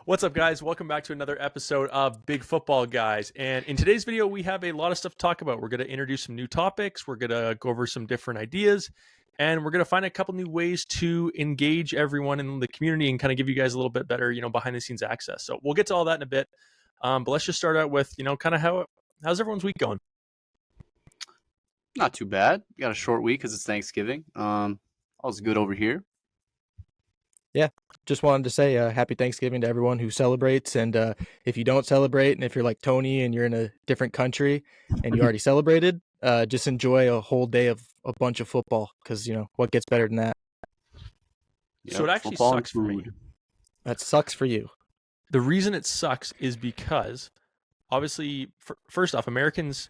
What's up, guys? Welcome back to another episode of Big Football Guys. And in today's video, we have a lot of stuff to talk about. We're going to introduce some new topics. We're going to go over some different ideas. And we're going to find a couple new ways to engage everyone in the community and kind of give you guys a little bit better, behind-the-scenes access. So we'll get to all that in a bit. But let's just start out with, kind of how's everyone's week going? Not too bad. We got a short week because it's Thanksgiving. All's good over here. Yeah, just wanted to say happy Thanksgiving to everyone who celebrates. And if you don't celebrate, and if you're like Tony and you're in a different country and you already celebrated, just enjoy a whole day of a bunch of football because, what gets better than that? So it actually sucks for me. That sucks for you. The reason it sucks is because, obviously, first off, Americans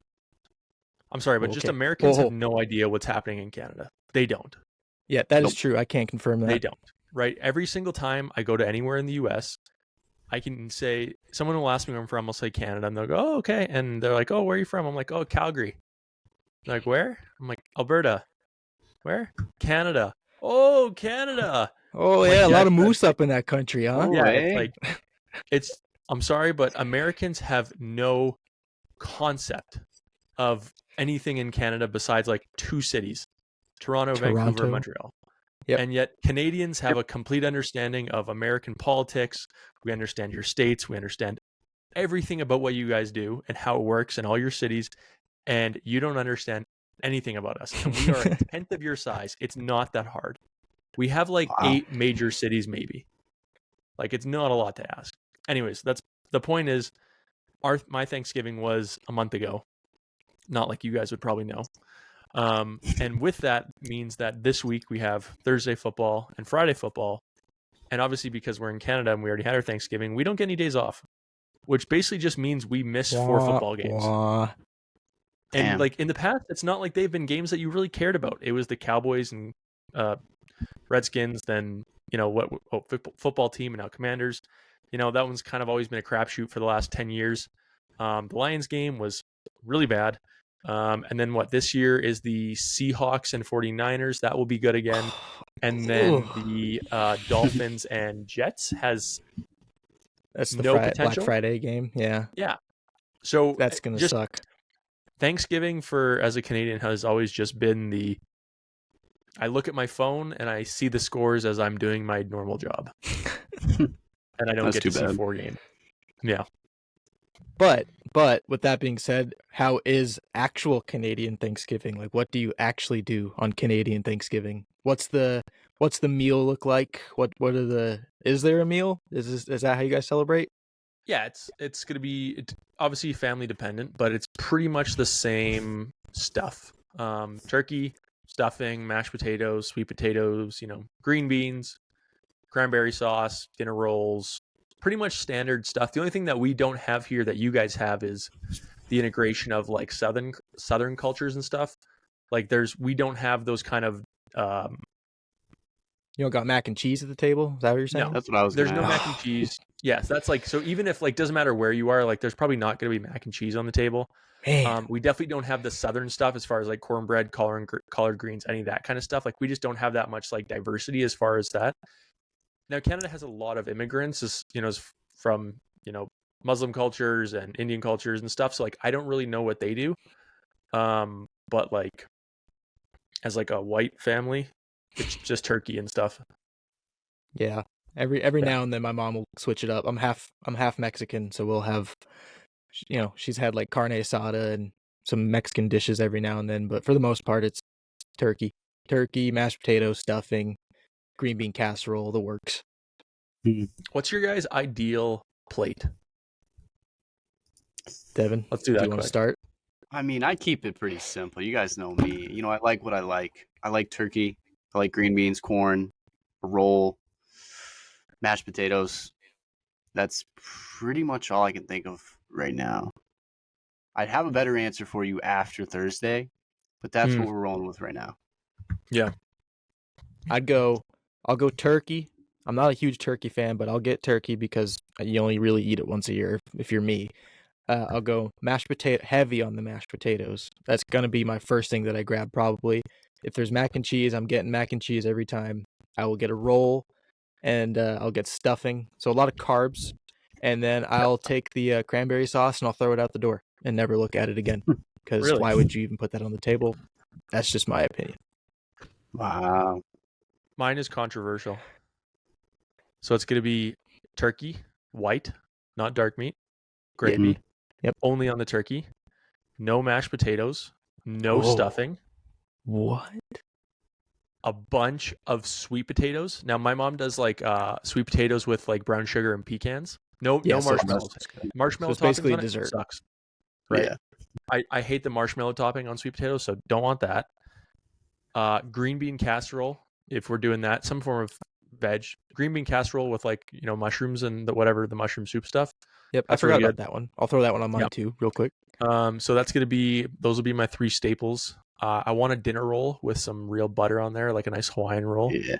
have no idea what's happening in Canada. They don't. Yeah, that is true. I can't confirm that. They don't. Right? Every single time I go to anywhere in the U.S., I can say, someone will ask me where I'm from, I'll say Canada, and they'll go, oh, okay. And they're like, oh, where are you from? I'm like, oh, Calgary. They're like, where? I'm like, Alberta. Where? Canada. Oh, Canada. Oh, yeah, a lot of moose up in that country, huh? Yeah, I'm sorry, but Americans have no concept of anything in Canada besides like two cities, Toronto, Vancouver, Montreal. Yep. And yet Canadians have a complete understanding of American politics. We understand your states. We understand everything about what you guys do and how it works in all your cities. And you don't understand anything about us. And we are a tenth of your size. It's not that hard. We have like 8 major cities, maybe. Like, it's not a lot to ask. Anyways, that's the point is my Thanksgiving was a month ago. Not like you guys would probably know. And with that means that this week we have Thursday football and Friday football. And obviously because we're in Canada and we already had our Thanksgiving, we don't get any days off, which basically just means we miss 4 football games. And like in the past, it's not like they've been games that you really cared about. It was the Cowboys and Redskins, then, football team and now Commanders. That one's kind of always been a crapshoot for the last 10 years. The Lions game was really bad. And then this year is the Seahawks and 49ers. That will be good again. And then the Dolphins and Jets that's the potential. Black Friday game. Yeah. Yeah. So that's going to suck. Thanksgiving as a Canadian has always just been I look at my phone and I see the scores as I'm doing my normal job. And I don't get to see 4 games. Yeah. But with that being said, how is actual Canadian Thanksgiving? Like, what do you actually do on Canadian Thanksgiving? What's the meal look like? Is there a meal? Is that how you guys celebrate? Yeah, it's going to be obviously family dependent, but it's pretty much the same stuff. Turkey, stuffing, mashed potatoes, sweet potatoes, green beans, cranberry sauce, dinner rolls, pretty much standard stuff. The only thing that we don't have here that you guys have is the integration of like southern cultures and stuff. Like we don't have those kind of you don't got mac and cheese at the table? Is that what you're saying? No, that's what I was There's no mac and cheese. Yes, that's like, so even if doesn't matter where you are, there's probably not going to be mac and cheese on the table. We definitely don't have the southern stuff as far as like cornbread, collard greens, any of that kind of stuff. Like, we just don't have that much like diversity as far as that. Now, Canada has a lot of immigrants, from, Muslim cultures and Indian cultures and stuff. So, like, I don't really know what they do. But, like, as, like, a white family, it's just turkey and stuff. Yeah. Every now and then my mom will switch it up. I'm half Mexican, so we'll have, she's had, like, carne asada and some Mexican dishes every now and then. But for the most part, it's turkey, mashed potatoes, stuffing, green bean casserole, the works. What's your guys' ideal plate? Devin, let's do that. Do you want to start? I mean, I keep it pretty simple. You guys know me. I like what I like. I like turkey. I like green beans, corn, a roll, mashed potatoes. That's pretty much all I can think of right now. I'd have a better answer for you after Thursday, but that's what we're rolling with right now. Yeah. I'll go turkey. I'm not a huge turkey fan, but I'll get turkey because you only really eat it once a year if you're me. I'll go mashed potato, heavy on the mashed potatoes. That's going to be my first thing that I grab probably. If there's mac and cheese, I'm getting mac and cheese every time. I will get a roll, and I'll get stuffing. So a lot of carbs. and then I'll take the cranberry sauce and I'll throw it out the door and never look at it again. Because Really? why would you even put that on the table? That's just my opinion. Wow. Mine is controversial. So it's going to be turkey, white, not dark meat, gravy. Yep. Only on the turkey. No mashed potatoes. No stuffing. What? A bunch of sweet potatoes. Now my mom does like sweet potatoes with like brown sugar and pecans. No marshmallows. Marshmallow So it's basically toppings on dessert. it sucks. Right. Yeah. I hate the marshmallow topping on sweet potatoes, so don't want that. Green bean casserole, if we're doing that, some form of veg. Green bean casserole with like, mushrooms and the mushroom soup stuff. Yep, That's I forgot really about that one. I'll throw that one on mine too, real quick. So those will be my 3 staples. I want a dinner roll with some real butter on there, like a nice Hawaiian roll. Yeah.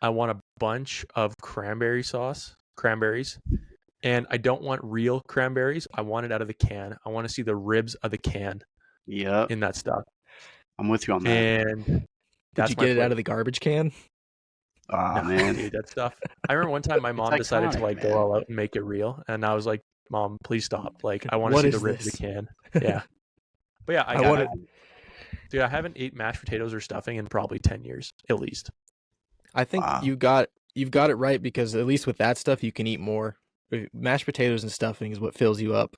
I want a bunch of cranberries, and I don't want real cranberries. I want it out of the can. I want to see the ribs of the can. Yep. In that stuff. I'm with you on that. And did you get it out of the garbage can? Oh, man. Dude, that stuff. I remember one time my mom decided to like go all out and make it real, and I was like, "Mom, please stop! Like, I want to see the ribs of the can." Yeah, but yeah, I haven't ate mashed potatoes or stuffing in probably 10 years at least. I think you've got it right, because at least with that stuff you can eat more. Mashed potatoes and stuffing is what fills you up.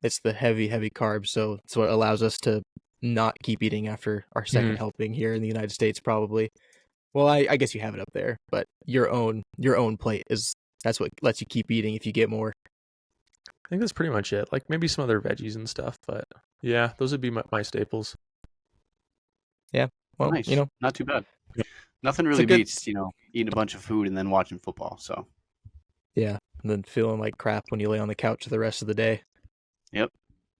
It's the heavy carbs, so it's what allows us to not keep eating after our second helping here in the United States, probably. Well, I guess you have it up there, but your own plate that's what lets you keep eating if you get more. I think that's pretty much it. Like maybe some other veggies and stuff, but yeah, those would be my staples. Yeah, well, nice. Not too bad. Nothing really beats, eating a bunch of food and then watching football. So yeah, and then feeling like crap when you lay on the couch for the rest of the day. Yep.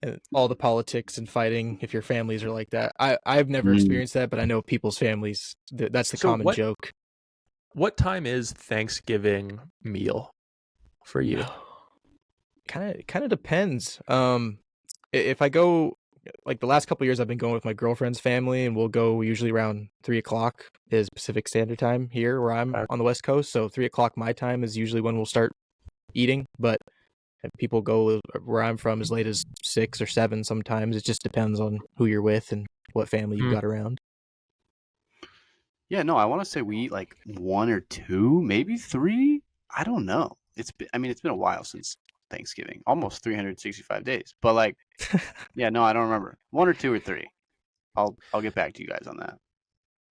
And all the politics and fighting, if your families are like that. I've never experienced that, but I know people's families, that's the common joke. What time is Thanksgiving meal for you? Kind of depends. If I go, like the last couple of years, I've been going with my girlfriend's family, and we'll go usually around 3:00 is Pacific Standard Time here where I'm on the West Coast. So 3:00 my time is usually when we'll start eating, but people go where I'm from as late as 6 or 7 sometimes. It just depends on who you're with and what family you've got around. Yeah, no, I want to say we eat like 1 or 2, maybe 3. I don't know. It's been a while since Thanksgiving, almost 365 days. But like, yeah, no, I don't remember. 1 or 2 or 3. I'll get back to you guys on that.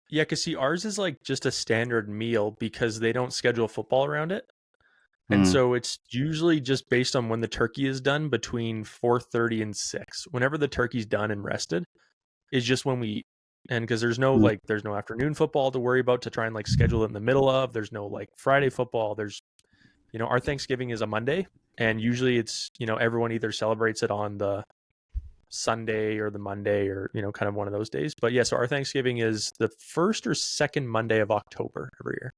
Yeah, because see, ours is like just a standard meal because they don't schedule football around it. And so it's usually just based on when the turkey is done between 4:30 and 6. Whenever the turkey's done and rested is just when we eat. And because there's no there's no afternoon football to worry about to try and like schedule it in the middle of. There's no like Friday football. There's, our Thanksgiving is a Monday, and usually it's, everyone either celebrates it on the Sunday or the Monday or, kind of one of those days. But yeah, so our Thanksgiving is the first or second Monday of October every year.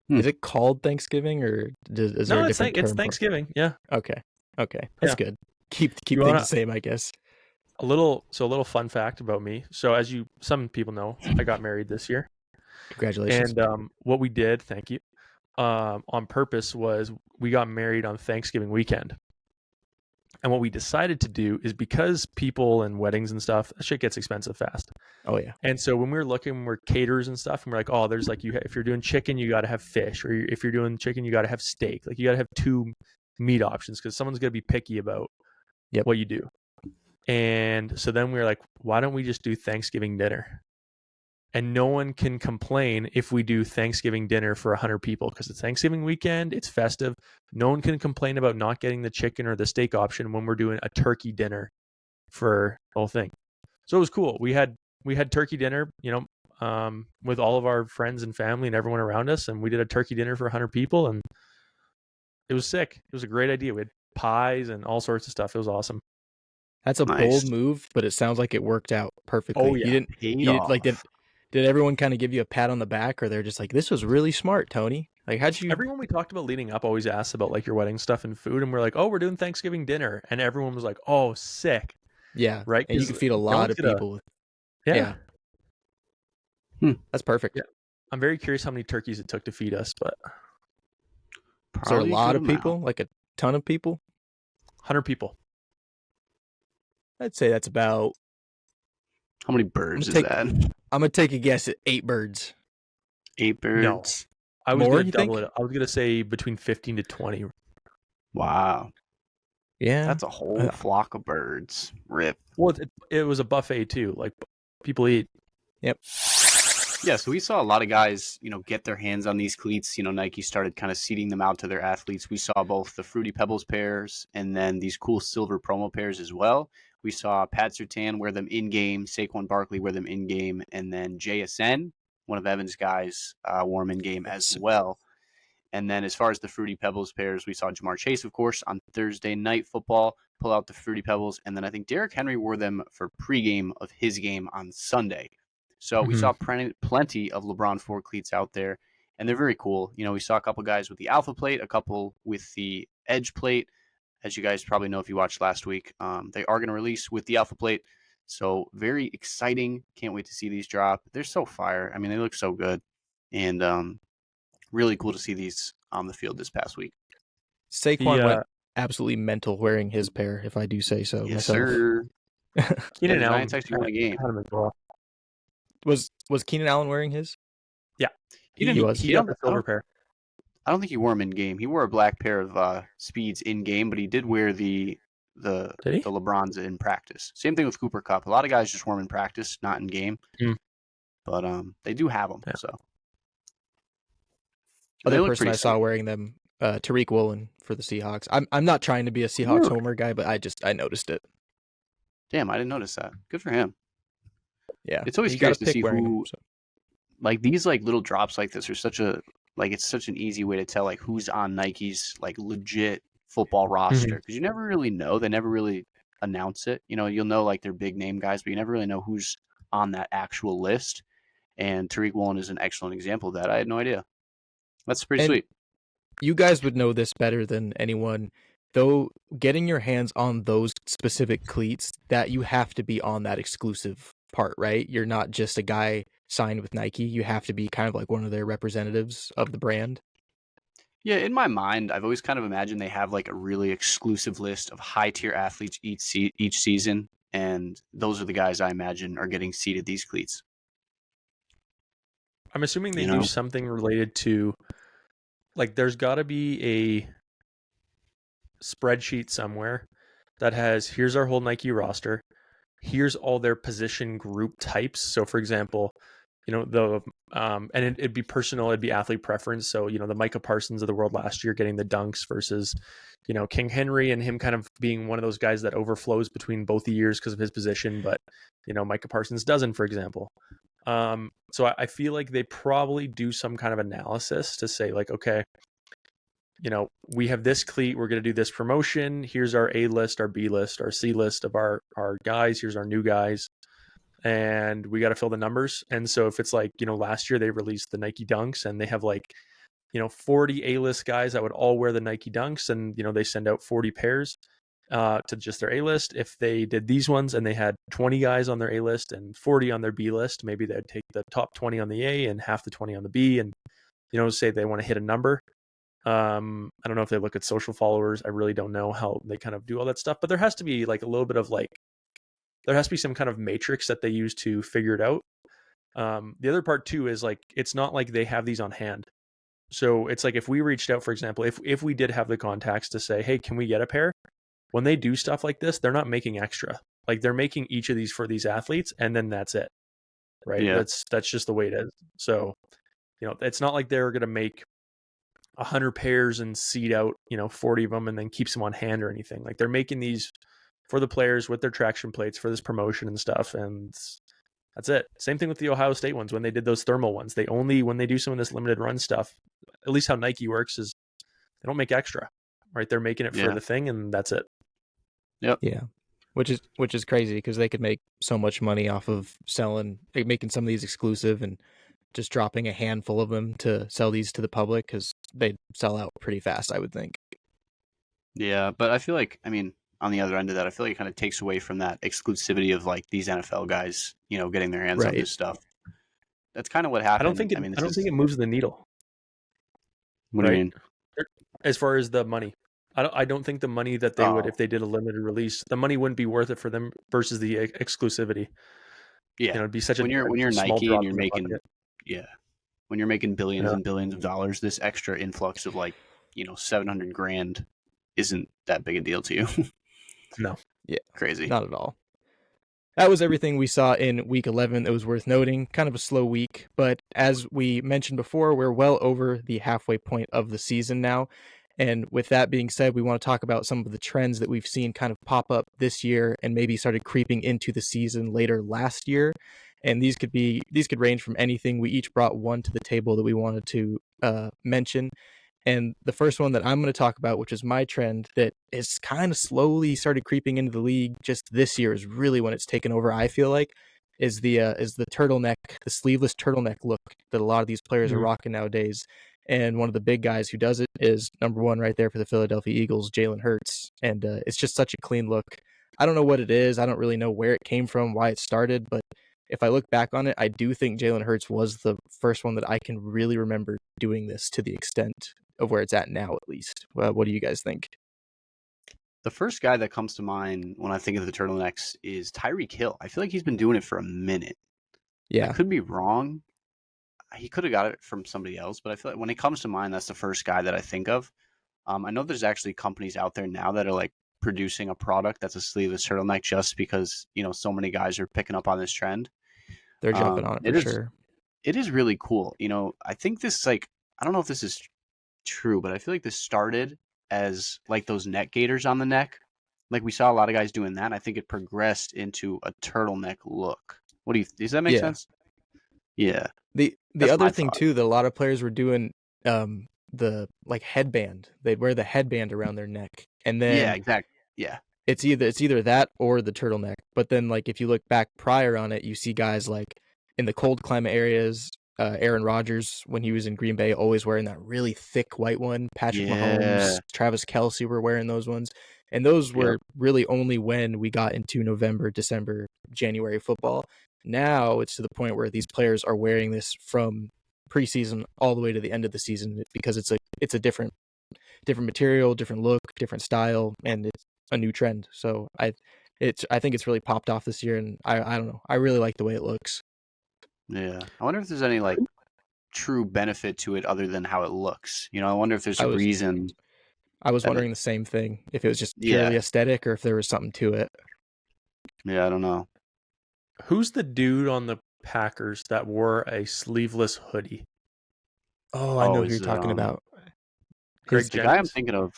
Is it called Thanksgiving, or is there a different term? It's Thanksgiving. Yeah. Okay. That's good. Keep things the same, I guess. A little fun fact about me. So as some people know, I got married this year. Congratulations. And what we did, thank you, on purpose was we got married on Thanksgiving weekend. And what we decided to do is, because people and weddings and stuff, that shit gets expensive fast. Oh yeah. And so when we were looking, we're caterers and stuff, and we're like, oh, there's like, if you're doing chicken, you got to have fish, or if you're doing chicken, you got to have steak. Like you got to have 2 meat options because someone's going to be picky about what you do. And so then we were like, why don't we just do Thanksgiving dinner? And no one can complain if we do Thanksgiving dinner for 100 people because it's Thanksgiving weekend, it's festive. No one can complain about not getting the chicken or the steak option when we're doing a turkey dinner for the whole thing. So it was cool. We had turkey dinner, with all of our friends and family and everyone around us, and we did a turkey dinner for 100 people, and it was sick. It was a great idea. We had pies and all sorts of stuff. It was awesome. That's a bold move, but it sounds like it worked out perfectly. Oh yeah. Did everyone kind of give you a pat on the back, or they're just like, this was really smart, Tony? Like, how'd you... Everyone we talked about leading up always asked about like your wedding stuff and food, and we're like, oh, we're doing Thanksgiving dinner, and everyone was like, oh, sick. Yeah. Right. And you can feed a lot of people. Yeah. That's perfect. Yeah. I'm very curious how many turkeys it took to feed us, but Is there a Probably lot good of amount. people? Like a ton of people? 100 people. I'd say that's about. How many birds is take- that? I'm gonna take a guess at 8 birds. 8 No. birds. I was More, going you to double think? it. I was going to say between 15 to 20. Wow. Yeah, That's a whole flock of birds. Rip. Well, it was a buffet too. Like people eat. Yep. Yeah, so we saw a lot of guys, get their hands on these cleats. Nike started kind of seeding them out to their athletes. We saw both the Fruity Pebbles pairs and then these cool silver promo pairs as well. We saw Pat Surtain wear them in-game, Saquon Barkley wear them in-game, and then JSN, one of Evan's guys, wore them in-game as well. And then as far as the Fruity Pebbles pairs, we saw Jamar Chase, of course, on Thursday Night Football, pull out the Fruity Pebbles. And then I think Derrick Henry wore them for pregame of his game on Sunday. So we saw plenty of LeBron 4 cleats out there, and they're very cool. We saw a couple guys with the Alpha plate, a couple with the Edge plate. As you guys probably know if you watched last week, they are going to release with the Alpha plate. So very exciting. Can't wait to see these drop. They're so fire. I mean, they look so good. And really cool to see these on the field this past week. Saquon went absolutely mental wearing his pair, if I do say so Yes, myself. sir. Keenan Allen Giants actually won a game. had him as well. Was Keenan Allen wearing his? Yeah, He was. He got the silver pair. I don't think he wore them in game. He wore a black pair of Speeds in game, but he did wear the LeBrons in practice. Same thing with Cooper Kupp. A lot of guys just wear them in practice, not in game. But they do have them. Yeah. So Other person I saw wearing them, Tariq Woolen for the Seahawks. I'm not trying to be a Seahawks homer guy, but I noticed it. Damn, I didn't notice that. Good for him. Yeah, it's always curious to see who them, so. Like these little drops like this are such an easy way to tell who's on Nike's legit football roster because you never really know. They never really announce it. You'll know their big name guys, but you never really know who's on that actual list. And Tariq Woolen is an excellent example of that. I had no idea. That's pretty sweet. You guys would know this better than anyone. Though getting your hands on those specific cleats, that you have to be on that exclusive part, right? You're not just a guy signed with Nike. You have to be kind of like one of their representatives of the brand. Yeah, in my mind, I've always kind of imagined they have a really exclusive list of high-tier athletes each season, and those are the guys I imagine are getting seeded these cleats. I'm assuming they do something related to, there's got to be a spreadsheet somewhere that has, here's our whole Nike roster, here's all their position group types. So for example, and it'd be personal, it'd be athlete preference. So, the Micah Parsons of the world last year getting the dunks versus, King Henry and him kind of being one of those guys that overflows between both the years because of his position. But, Micah Parsons doesn't, for example. So I feel like they probably do some kind of analysis to say okay, we have this cleat, we're going to do this promotion. Here's our A list, our B list, our C list of our guys. Here's our new guys. And we got to fill the numbers. And so if it's last year they released the Nike Dunks and they have 40 A-list guys that would all wear the Nike Dunks and, they send out 40 pairs to just their A-list. If they did these ones and they had 20 guys on their A-list and 40 on their B list, maybe they'd take the top 20 on the A and half the 20 on the B and, say they want to hit a number. I don't know if they look at social followers. I really don't know how they kind of do all that stuff, but there has to be a little bit of there has to be some kind of matrix that they use to figure it out. The other part too is it's not like they have these on hand. So it's if we reached out, for example, if we did have the contacts to say, hey, can we get a pair? When they do stuff like this, they're not making extra. They're making each of these for these athletes and then that's it. Right. Yeah. That's just the way it is. So, it's not like they're going to make 100 pairs and seed out, 40 of them and then keep some on hand or anything. They're making these for the players with their traction plates for this promotion and stuff. And that's it. Same thing with the Ohio State ones. When they did those thermal ones, when they do some of this limited run stuff, at least how Nike works is they don't make extra, right? They're making it for the thing and that's it. Yep. Yeah. Which is crazy because they could make so much money off of making some of these exclusive and just dropping a handful of them to sell these to the public because they'd sell out pretty fast, I would think. Yeah, but I feel on the other end of that, I feel it kind of takes away from that exclusivity of these NFL guys, getting their hands on this stuff. That's kind of what happened. I don't think it moves the needle. What do you mean? as far as the money. I don't think the money that they would, if they did a limited release, the money wouldn't be worth it for them versus the exclusivity. Yeah, It'd be such when you're small Nike and drop you're in the making bucket. when you're making billions Yeah. and billions of dollars, this extra influx of like 700 grand isn't that big a deal to you. No. Yeah, Crazy. not at all. That was everything we saw in week 11 that was worth noting. Kind of a slow week, but as we mentioned before, we're well over the halfway point of the season now. And with that being said, we want to talk about some of the trends that we've seen kind of pop up this year and maybe started creeping into the season later last year. And these could range from anything. We each brought one to the table that we wanted to mention. And the first one that I'm going to talk about, which is my trend that is kind of slowly started creeping into the league just this year, is really when it's taken over, I feel like, is the turtleneck, the sleeveless turtleneck look that a lot of these players are rocking nowadays. And one of the big guys who does it is number one right there for the Philadelphia Eagles, Jalen Hurts. And it's just such a clean look. I don't know what it is. I don't really know where it came from, why it started, but if I look back on it, I do think Jalen Hurts was the first one that I can really remember doing this to the extent of where it's at now, at least. What do you guys think? The first guy that comes to mind when I think of the turtlenecks is Tyreek Hill. I feel like he's been doing it for a minute. Yeah. I could be wrong. He could have got it from somebody else, but I feel like when it comes to mind, that's the first guy that I think of. I know there's actually companies out there now that are like producing a product that's a sleeveless turtleneck just because, so many guys are picking up on this trend. They're jumping on it for sure. It is really cool. I think this, I don't know if this is true, but I feel like this started as like those neck gaiters on the neck. Like we saw a lot of guys doing that. And I think it progressed into a turtleneck look. Does that make sense? Yeah. The other thing too that a lot of players were doing, the like headband. They'd wear the headband around their neck, and then yeah, exactly. Yeah, it's either that or the turtleneck. But then like if you look back prior on it, you see guys like in the cold climate areas. Aaron Rodgers, when he was in Green Bay, always wearing that really thick white one. Patrick Mahomes, Travis Kelce were wearing those ones. And those were really only when we got into November, December, January football. Now it's to the point where these players are wearing this from preseason all the way to the end of the season because it's a different material, different look, different style, and it's a new trend. So I think it's really popped off this year, and I don't know. I really like the way it looks. Yeah. I wonder if there's any like true benefit to it other than how it looks. I wonder if there's a reason. I was wondering the same thing. If it was just purely aesthetic or if there was something to it. Yeah, I don't know. Who's the dude on the Packers that wore a sleeveless hoodie? Oh, I know who you're talking about. Greg the guy I'm thinking of.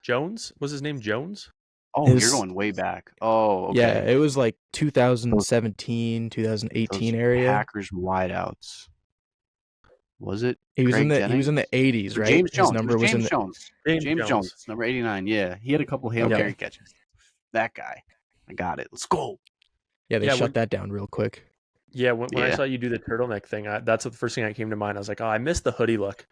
Jones? Was his name Jones? Oh, you're going way back. Oh, okay. Yeah, it was like 2017, 2018 area. Packers wideouts. Was it? He was in the 80s, right? James Jones. His number was James Jones. James Jones, number 89. Yeah, he had a couple Hail Mary catches. That guy. I got it. Let's go. Yeah, they shut that down real quick. Yeah, when I saw you do the turtleneck thing, that's the first thing that came to mind. I was like, oh, I missed the hoodie look.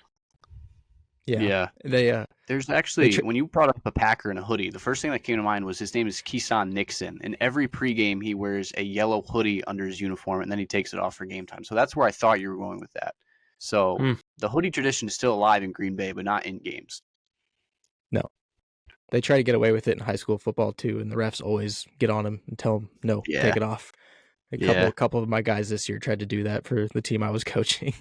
Yeah. There's actually, when you brought up a Packer in a hoodie, the first thing that came to mind was his name is Keeson Nixon. And every pregame, he wears a yellow hoodie under his uniform, and then he takes it off for game time. So that's where I thought you were going with that. So the hoodie tradition is still alive in Green Bay, but not in games. No. They try to get away with it in high school football, too, and the refs always get on them and tell them, no, take it off. A couple of my guys this year tried to do that for the team I was coaching.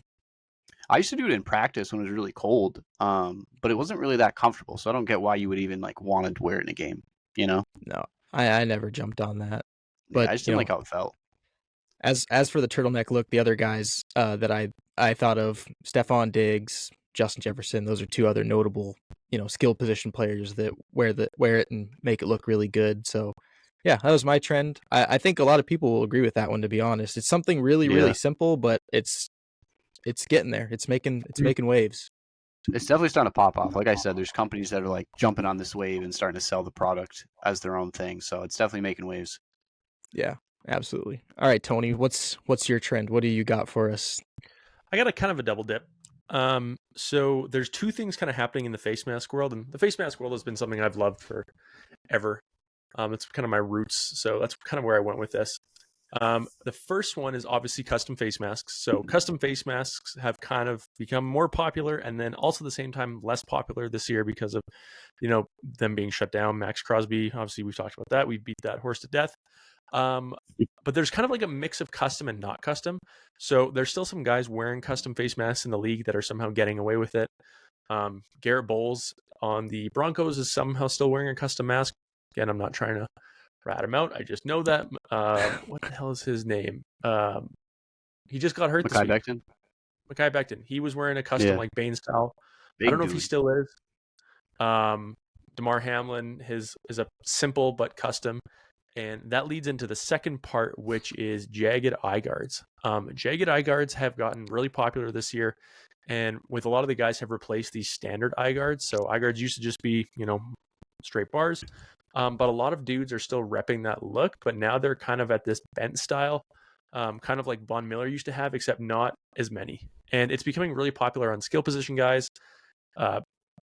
I used to do it in practice when it was really cold, but it wasn't really that comfortable. So I don't get why you would even like want to wear it in a game. No, I never jumped on that. But I just didn't like how it felt. As for the turtleneck look, the other guys that I thought of, Stephon Diggs, Justin Jefferson, those are two other notable skill position players that wear it and make it look really good. So yeah, that was my trend. I think a lot of people will agree with that one. To be honest, it's something really really simple, but it's getting there. It's making waves. It's definitely starting to pop off. Like I said, there's companies that are like jumping on this wave and starting to sell the product as their own thing. So it's definitely making waves. Yeah, absolutely. All right, Tony, what's your trend? What do you got for us? I got a kind of a double dip. So there's two things kind of happening in the face mask world, and the face mask world has been something I've loved forever. It's kind of my roots, so that's kind of where I went with this. The first one is obviously custom face masks. So custom face masks have kind of become more popular, and then also at the same time less popular this year because of, them being shut down. Max Crosby, obviously we've talked about that. We beat that horse to death. But there's kind of like a mix of custom and not custom. So there's still some guys wearing custom face masks in the league that are somehow getting away with it. Garrett Bowles on the Broncos is somehow still wearing a custom mask. Again, I'm not trying to rat him out. I just know that. What the hell is his name? He just got hurt this week. Mekhi Becton. He was wearing a custom like Bane style. I don't know if he still is. DeMar Hamlin, his is a simple but custom. And that leads into the second part, which is jagged eye guards. Jagged eye guards have gotten really popular this year. And with a lot of the guys have replaced these standard eye guards. So eye guards used to just be, straight bars. But a lot of dudes are still repping that look. But now they're kind of at this bent style, kind of like Von Miller used to have, except not as many. And it's becoming really popular on skill position guys.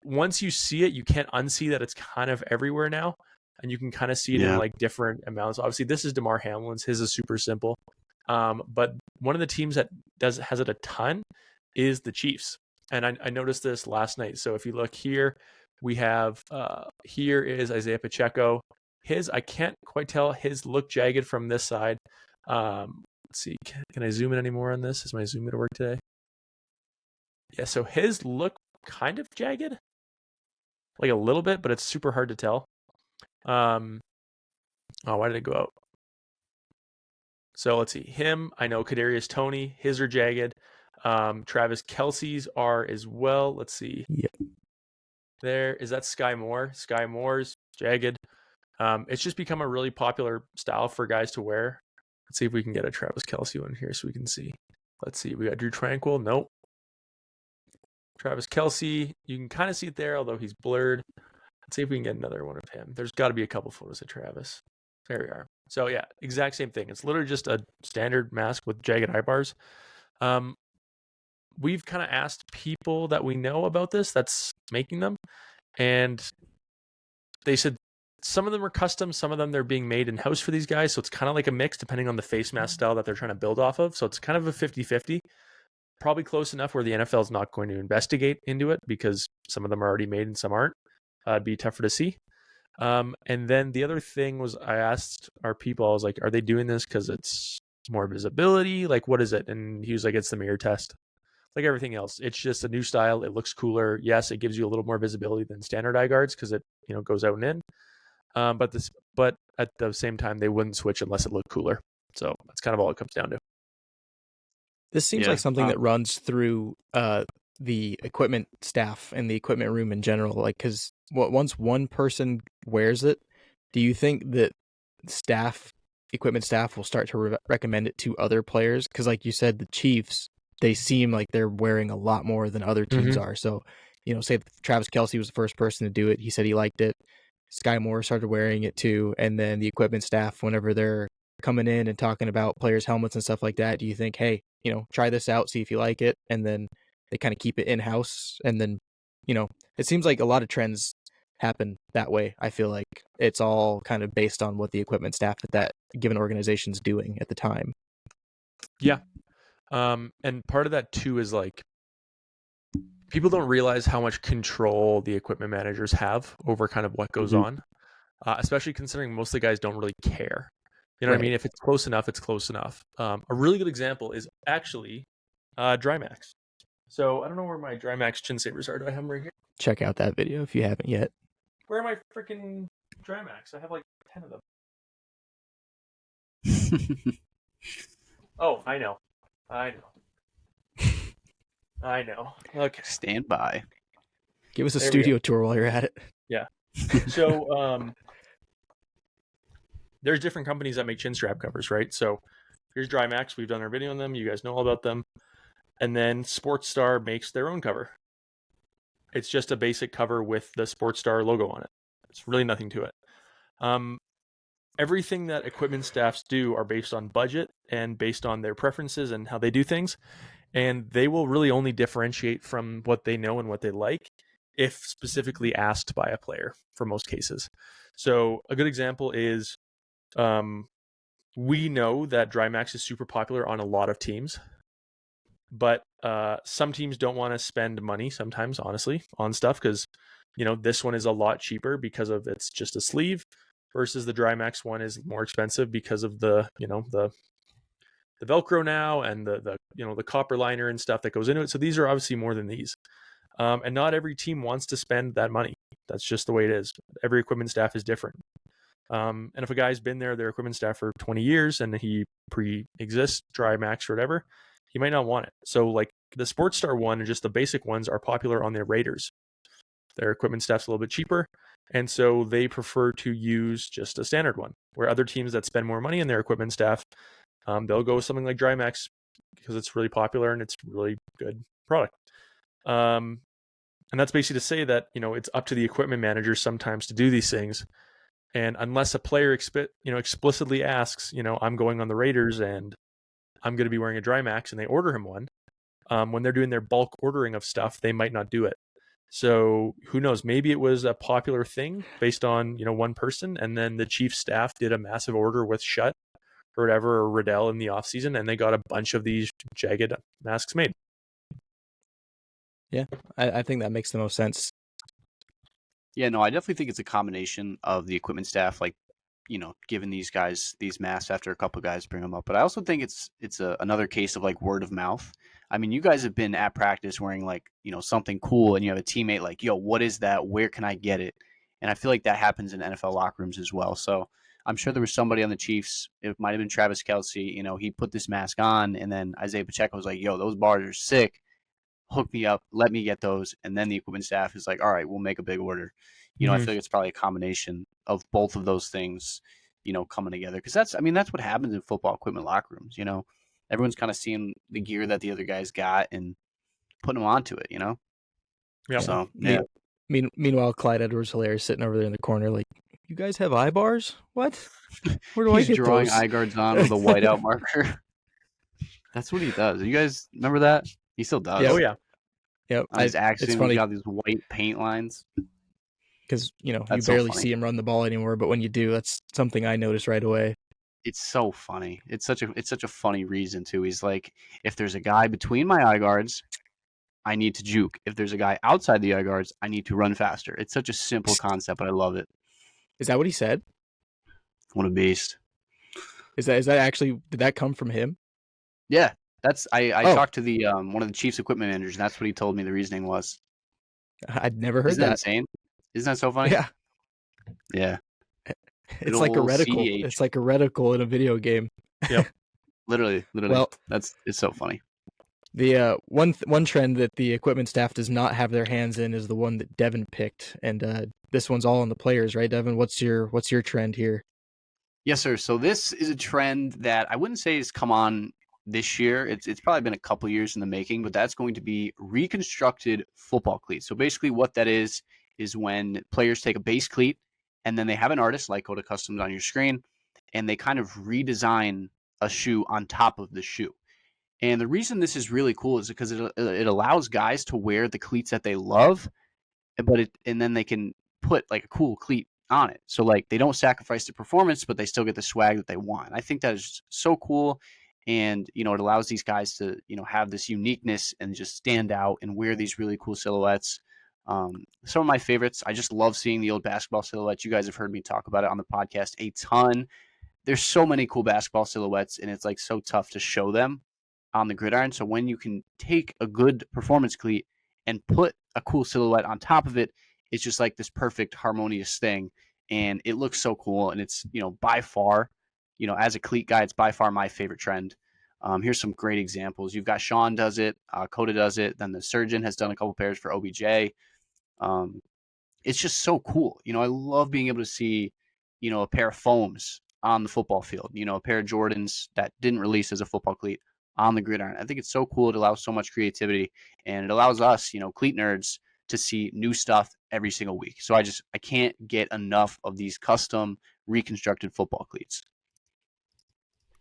Once you see it, you can't unsee that it's kind of everywhere now. And you can kind of see it in like different amounts. Obviously, this is DeMar Hamlin's. His is super simple. But one of the teams that has it a ton is the Chiefs. And I noticed this last night. So if you look here, we have here is Isaiah Pacheco. I can't quite tell his look jagged from this side. Let's see. Can I zoom in any more on this? Is my zoom going to work today? Yeah, so his look kind of jagged. Like a little bit, but it's super hard to tell. Why did it go out? So let's see. Him, I know Kadarius Toney, his are jagged. Travis Kelce's are as well. Let's see. Yep. There is that Sky Moore. Sky Moore's jagged. It's just become a really popular style for guys to wear. Let's see if we can get a Travis Kelce one here so we can see. Let's see. We got Drew Tranquil. Nope. Travis Kelce. You can kind of see it there, although he's blurred. Let's see if we can get another one of him. There's got to be a couple photos of Travis. There we are. So yeah, exact same thing. It's literally just a standard mask with jagged eye bars. We've kind of asked people that we know about this that's making them, and they said some of them are custom, some of them they're being made in-house for these guys. So it's kind of like a mix depending on the face mask style that they're trying to build off of. So it's kind of a 50-50. Probably close enough where the NFL is not going to investigate into it because some of them are already made and some aren't. It'd be tougher to see. And then the other thing was I asked our people, I was like, are they doing this because it's more visibility? Like, what is it? And he was like, it's the mirror test. Like everything else, it's just a new style. It looks cooler. Yes, it gives you a little more visibility than standard eye guards because it goes out and in. But at the same time, they wouldn't switch unless it looked cooler. So that's kind of all it comes down to. This seems like something that runs through the equipment staff and the equipment room in general. Like, because once one person wears it, do you think that equipment staff will start to recommend it to other players? Because like you said, the Chiefs, they seem like they're wearing a lot more than other teams are. So, say Travis Kelce was the first person to do it. He said he liked it. Sky Moore started wearing it too. And then the equipment staff, whenever they're coming in and talking about players' helmets and stuff like that, do you think, hey, try this out, see if you like it? And then they kind of keep it in-house. And then, it seems like a lot of trends happen that way. I feel like it's all kind of based on what the equipment staff at that given organization's doing at the time. Yeah. And part of that too is like people don't realize how much control the equipment managers have over kind of what goes on, especially considering most of the guys don't really care. You know what I mean? If it's close enough, it's close enough. A really good example is actually Drymax. So I don't know where my Drymax chin savers are. Do I have them right here? Check out that video if you haven't yet. Where are my freaking Drymax? I have like 10 of them. Oh, I know. Okay. Stand by. Give us a studio tour while you're at it. Yeah. So there's different companies that make chin strap covers, right? So here's Drymax. We've done our video on them. You guys know all about them. And then Sports Star makes their own cover. It's just a basic cover with the Sports Star logo on it. It's really nothing to it. Everything that equipment staffs do are based on budget and based on their preferences and how they do things. And they will really only differentiate from what they know and what they like if specifically asked by a player for most cases. So a good example is we know that Drymax is super popular on a lot of teams, but some teams don't want to spend money sometimes, honestly, on stuff because, this one is a lot cheaper because of it's just a sleeve versus the Drymax one is more expensive because of the Velcro now and the copper liner and stuff that goes into it. So these are obviously more than these. And not every team wants to spend that money. That's just the way it is. Every equipment staff is different. And if a guy's been their equipment staff for 20 years and he pre-exists Drymax or whatever, he might not want it. So like the Sports Star one and just the basic ones are popular on their Raiders. Their equipment staff's a little bit cheaper. And so they prefer to use just a standard one, where other teams that spend more money in their equipment staff, they'll go with something like Drymax because it's really popular and it's really good product. And that's basically to say that, it's up to the equipment manager sometimes to do these things. And unless a player explicitly asks, I'm going on the Raiders and I'm going to be wearing a Drymax, and they order him one, when they're doing their bulk ordering of stuff, they might not do it. So who knows? Maybe it was a popular thing based on, one person, and then the chief staff did a massive order with Shutt or whatever, or Riddell in the offseason, and they got a bunch of these jagged masks made. Yeah, I think that makes the most sense. Yeah, no, I definitely think it's a combination of the equipment staff, like, giving these guys these masks after a couple of guys bring them up. But I also think it's another case of like word of mouth. I mean, you guys have been at practice wearing like, something cool, and you have a teammate like, yo, what is that? Where can I get it? And I feel like that happens in NFL locker rooms as well. So I'm sure there was somebody on the Chiefs. It might have been Travis Kelce. He put this mask on, and then Isaiah Pacheco was like, yo, those bars are sick. Hook me up, let me get those. And then the equipment staff is like, all right, we'll make a big order. I feel like it's probably a combination of both of those things, coming together. Because that's what happens in football equipment locker rooms. Everyone's kind of seeing the gear that the other guys got and putting them onto it, Yeah. So, yeah. Meanwhile, Clyde Edwards Hilaire sitting over there in the corner like, you guys have eye bars? What? Where do I He's get drawing those? eye guards on with a whiteout marker. That's what he does. You guys remember that? He still does. Yeah. Oh, yeah. Yep. On his accent, it's funny he's got these white paint lines. because you That's so barely funny. see him run the ball anymore, but when you do, that's something I notice right away. It's so funny. It's such a funny reason too. He's like, if there's a guy between my eye guards, I need to juke. If there's a guy outside the eye guards, I need to run faster. It's such a simple concept, but I love it. Is that what he said? What a beast. Is that actually, did that come from him? Yeah. That's I Oh. talked to the one of the Chiefs equipment managers, and that's what he told me the reasoning was. I'd never heard Isn't that that. insane? Isn't that so funny? Yeah. Yeah. It's like a old reticle. CH. It's like a reticle in a video game. Literally. Well, it's so funny. The one trend that the equipment staff does not have their hands in is the one that Devin picked, and this one's all on the players, right, Devin? What's your trend here? Yes, sir. So this is a trend that I wouldn't say has come on this year. It's probably been a couple years in the making, but that's going to be reconstructed football cleats. So basically what that is when players take a base cleat and then they have an artist like Coda Customs on your screen, and they kind of redesign a shoe on top of the shoe. And the reason this is really cool is because it allows guys to wear the cleats that they love, and then they can put like a cool cleat on it. So like they don't sacrifice the performance, but they still get the swag that they want. I think that is so cool. And, it allows these guys to, have this uniqueness and just stand out and wear these really cool silhouettes. Some of my favorites, I just love seeing the old basketball silhouettes. You guys have heard me talk about it on the podcast a ton. There's so many cool basketball silhouettes, and it's like so tough to show them on the gridiron. So when you can take a good performance cleat and put a cool silhouette on top of it, it's just like this perfect harmonious thing. And it looks so cool. And it's, by far, as a cleat guy, it's by far my favorite trend. Here's some great examples. You've got Sean does it, Coda does it, then the Surgeon has done a couple pairs for OBJ. It's just so cool. I love being able to see, a pair of foams on the football field, a pair of Jordans that didn't release as a football cleat on the gridiron. I think it's so cool. It allows so much creativity, and it allows us, cleat nerds, to see new stuff every single week. So I can't get enough of these custom reconstructed football cleats.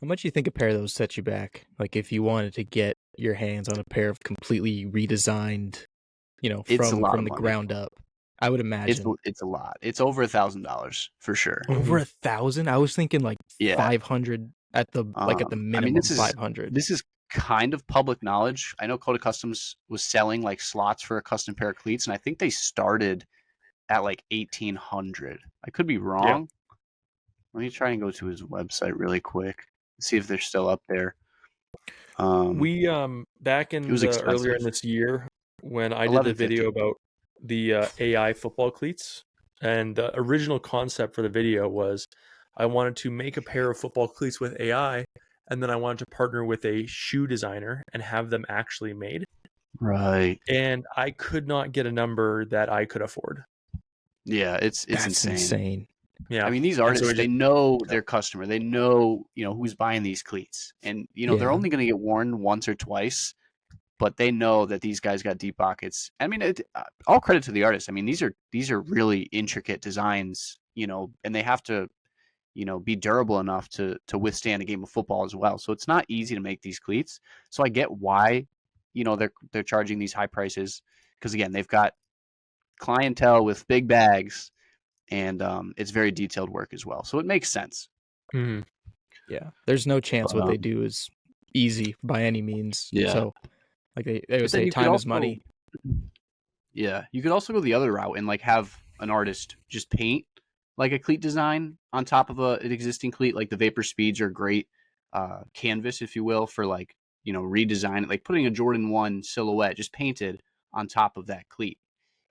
How much do you think a pair of those set you back? Like if you wanted to get your hands on a pair of completely redesigned, It's a lot from of the money. ground up, I would imagine. It's a lot. It's over $1,000 for sure. Over $1,000? I was thinking like Yeah. 500 at the minimum this is 500. This is kind of public knowledge. I know Coda Customs was selling like slots for a custom pair of cleats, and I think they started at like 1,800. I could be wrong. Let me try and go to his website really quick, see if they're still up there. We back in earlier in this year when I did the video about the AI football cleats, and the original concept for the video was I wanted to make a pair of football cleats with AI, and then I wanted to partner with a shoe designer and have them actually made. Right. And I could not get a number that I could afford. Yeah, it's insane. Yeah. I mean, these artists, they know their customer. They know, who's buying these cleats. And, they're only going to get worn once or twice, but they know that these guys got deep pockets. I mean, all credit to the artists. I mean, these are really intricate designs, and they have to, be durable enough to withstand a game of football as well. So it's not easy to make these cleats. So I get why, they're charging these high prices, because again, they've got clientele with big bags, and it's very detailed work as well. So it makes sense. Mm-hmm. Yeah, there's no chance what they do is easy by any means. Yeah. So like they would say time is money. Yeah. You could also go the other route and like have an artist just paint like a cleat design on top of an existing cleat. Like the Vapor Speeds are great canvas, if you will, for like, redesign it, like putting a Jordan 1 silhouette just painted on top of that cleat,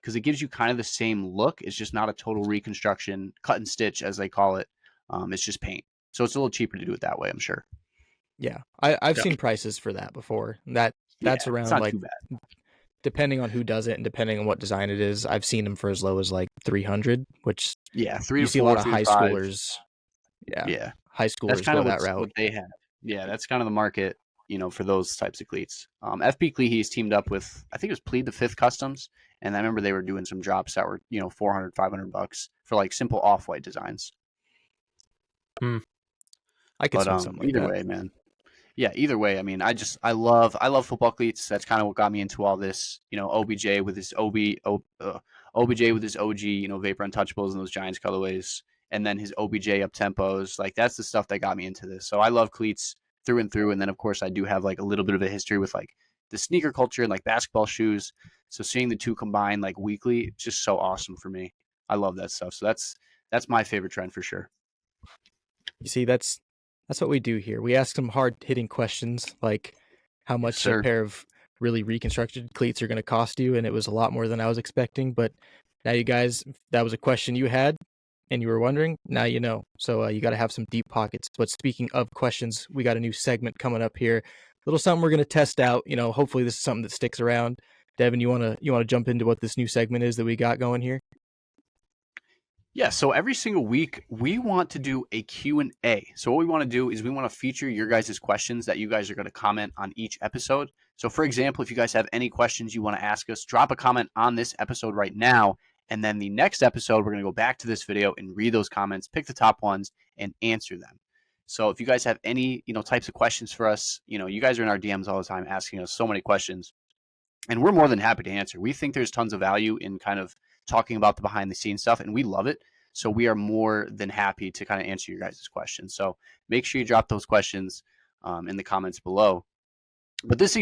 because it gives you kind of the same look. It's just not a total reconstruction, cut and stitch as they call it. It's just paint. So it's a little cheaper to do it that way, I'm sure. Yeah. I've seen prices for that before. That's around like, depending on who does it and depending on what design it is, I've seen them for as low as like 300, which 3 you to see 4, a lot of high 5. schoolers. Yeah. High schoolers that's kind go of that route. What they have. Yeah, that's kind of the market, for those types of cleats. FP Cleat Heat teamed up with, I think it was Plead the Fifth Customs, and I remember they were doing some drops that were, $400, $500 for like simple off-white designs. I could see something like either that. way, man. Yeah, either way. I mean, I love football cleats. That's kind of what got me into all this. OBJ with his OBJ with his OG, Vapor Untouchables and those Giants colorways, and then his OBJ up tempos. Like that's the stuff that got me into this. So I love cleats through and through. And then of course I do have like a little bit of a history with like the sneaker culture and like basketball shoes. So seeing the two combined like weekly, it's just so awesome for me. I love that stuff. So that's my favorite trend for sure. You see, that's what we do here. We ask some hard-hitting questions, like how much a pair of really reconstructed cleats are going to cost you, and it was a lot more than I was expecting. But now you guys, that was a question you had, and you were wondering, now you know. So you got to have some deep pockets. But speaking of questions, we got a new segment coming up here. A little something we're going to test out. Hopefully this is something that sticks around. Devin, you want to jump into what this new segment is that we got going here? Yeah, so every single week we want to do a Q&A. So what we want to do is we want to feature your guys' questions that you guys are going to comment on each episode. So for example, if you guys have any questions you want to ask us, drop a comment on this episode right now. And then the next episode, we're going to go back to this video and read those comments, pick the top ones, and answer them. So if you guys have any, types of questions for us, you guys are in our DMs all the time asking us so many questions. And we're more than happy to answer. We think there's tons of value in kind of talking about the behind the scenes stuff, and we love it. So we are more than happy to kind of answer your guys' questions. So make sure you drop those questions in the comments below. But this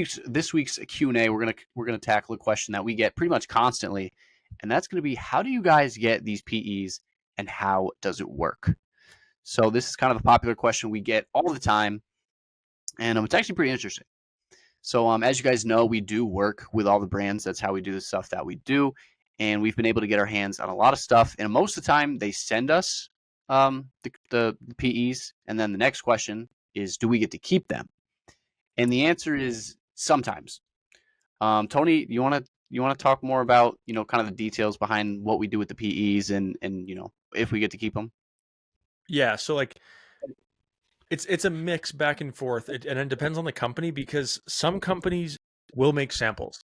week's Q&A, we're gonna tackle a question that we get pretty much constantly, and that's going to be, how do you guys get these PEs and how does it work? So this is kind of a popular question we get all the time, and it's actually pretty interesting. So as you guys know, we do work with all the brands. That's how we do the stuff that we do. And we've been able to get our hands on a lot of stuff. And most of the time, they send us the PEs. And then the next question is, do we get to keep them? And the answer is sometimes. Tony, you want to talk more about kind of the details behind what we do with the PEs and if we get to keep them? Yeah. So like, it's a mix back and forth, and it depends on the company, because some companies will make samples.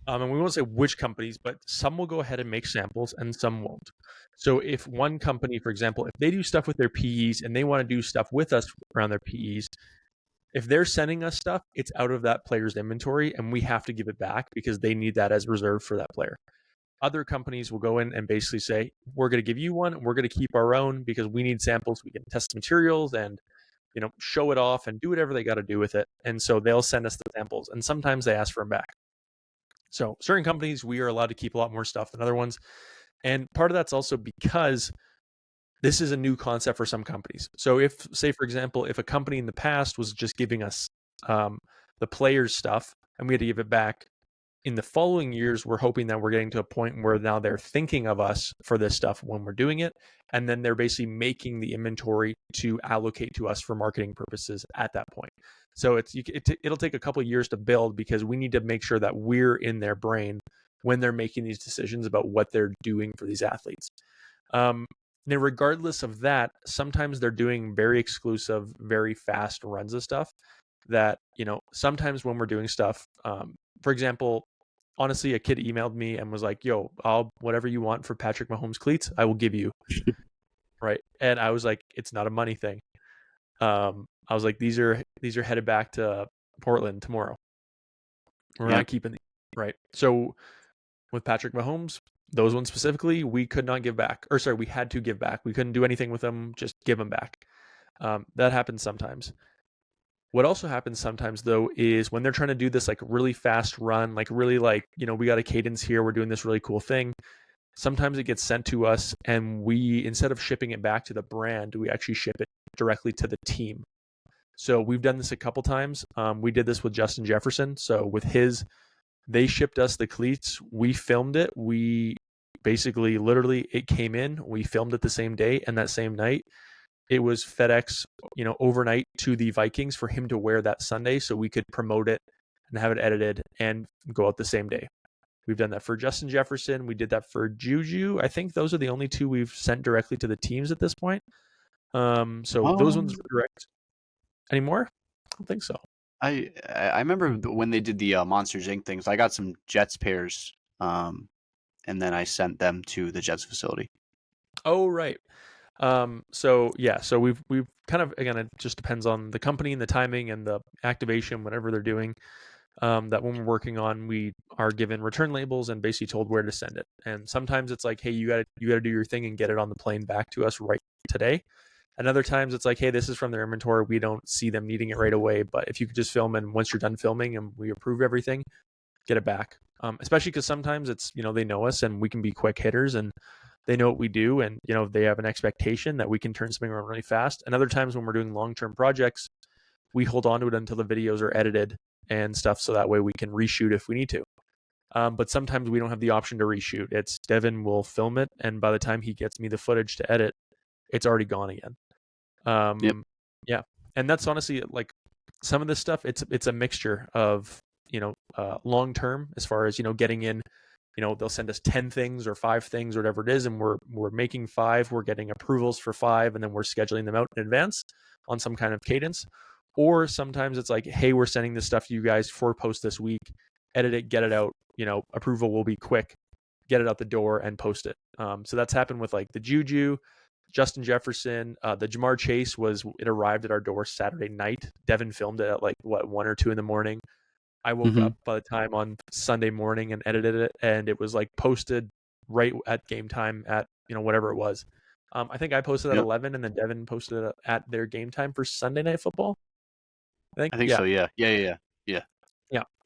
And we won't say which companies, but some will go ahead and make samples and some won't. So if one company, for example, if they do stuff with their PEs and they want to do stuff with us around their PEs, if they're sending us stuff, it's out of that player's inventory and we have to give it back because they need that as reserve for that player. Other companies will go in and basically say, we're going to give you one, we're going to keep our own because we need samples, we can test materials, and show it off and do whatever they got to do with it. And so they'll send us the samples, and sometimes they ask for them back. So certain companies, we are allowed to keep a lot more stuff than other ones. And part of that's also because this is a new concept for some companies. So if, say, for example, if a company in the past was just giving us the players' stuff and we had to give it back, in the following years, we're hoping that we're getting to a point where now they're thinking of us for this stuff when we're doing it. And then they're basically making the inventory to allocate to us for marketing purposes at that point. So it'll take a couple of years to build, because we need to make sure that we're in their brain when they're making these decisions about what they're doing for these athletes. Now, regardless of that, sometimes they're doing very exclusive, very fast runs of stuff that, sometimes when we're doing stuff, for example, honestly, a kid emailed me and was like, yo, whatever you want for Patrick Mahomes cleats, I will give you. Right. And I was like, it's not a money thing. I was like, these are headed back to Portland tomorrow. We're not keeping these. Right. So with Patrick Mahomes, those ones specifically, we could not give back. Or sorry, we had to give back. We couldn't do anything with them, just give them back. That happens sometimes. What also happens sometimes, though, is when they're trying to do this like really fast run, like really like, we got a cadence here, we're doing this really cool thing. Sometimes it gets sent to us, and we, instead of shipping it back to the brand, we actually ship it directly to the team. So we've done this a couple times. We did this with Justin Jefferson. So with they shipped us the cleats. We filmed it. We basically, literally, it came in. We filmed it the same day, and that same night, it was FedEx, overnight to the Vikings for him to wear that Sunday, so we could promote it and have it edited and go out the same day. We've done that for Justin Jefferson. We did that for Juju. I think those are the only two we've sent directly to the teams at this point. So those ones were direct. Any more? I don't think so. I remember when they did the Monsters Inc. things. I got some Jets pairs, and then I sent them to the Jets facility. Oh, right. So we've kind of, again, it just depends on the company and the timing and the activation, whatever they're doing. That when we're working on, we are given return labels and basically told where to send it. And sometimes it's like, hey, you gotta do your thing and get it on the plane back to us right today. And other times it's like, hey, this is from their inventory. We don't see them needing it right away, but if you could just film, and once you're done filming and we approve everything, get it back. Especially because sometimes it's, they know us and we can be quick hitters, and they know what we do, and they have an expectation that we can turn something around really fast. And other times when we're doing long-term projects, we hold on to it until the videos are edited and stuff, so that way we can reshoot if we need to. But sometimes we don't have the option to reshoot. It's Devin will film it, and by the time he gets me the footage to edit, it's already gone again. Yeah, and that's honestly, like, some of this stuff. It's a mixture of long term, as far as getting in. They'll send us 10 things or 5 things or whatever it is, and we're making 5. We're getting approvals for 5, and then we're scheduling them out in advance on some kind of cadence. Or sometimes it's like, hey, we're sending this stuff to you guys for post this week. Edit it, get it out. Approval will be quick. Get it out the door and post it. So that's happened with like the Juju, Justin Jefferson, the Jamar Chase it arrived at our door Saturday night. Devin filmed it at like 1 or 2 in the morning. I woke up by the time on Sunday morning and edited it, and it was like posted right at game time at whatever it was. I think I posted at 11, and then Devin posted it at their game time for Sunday Night Football. I think so. Yeah.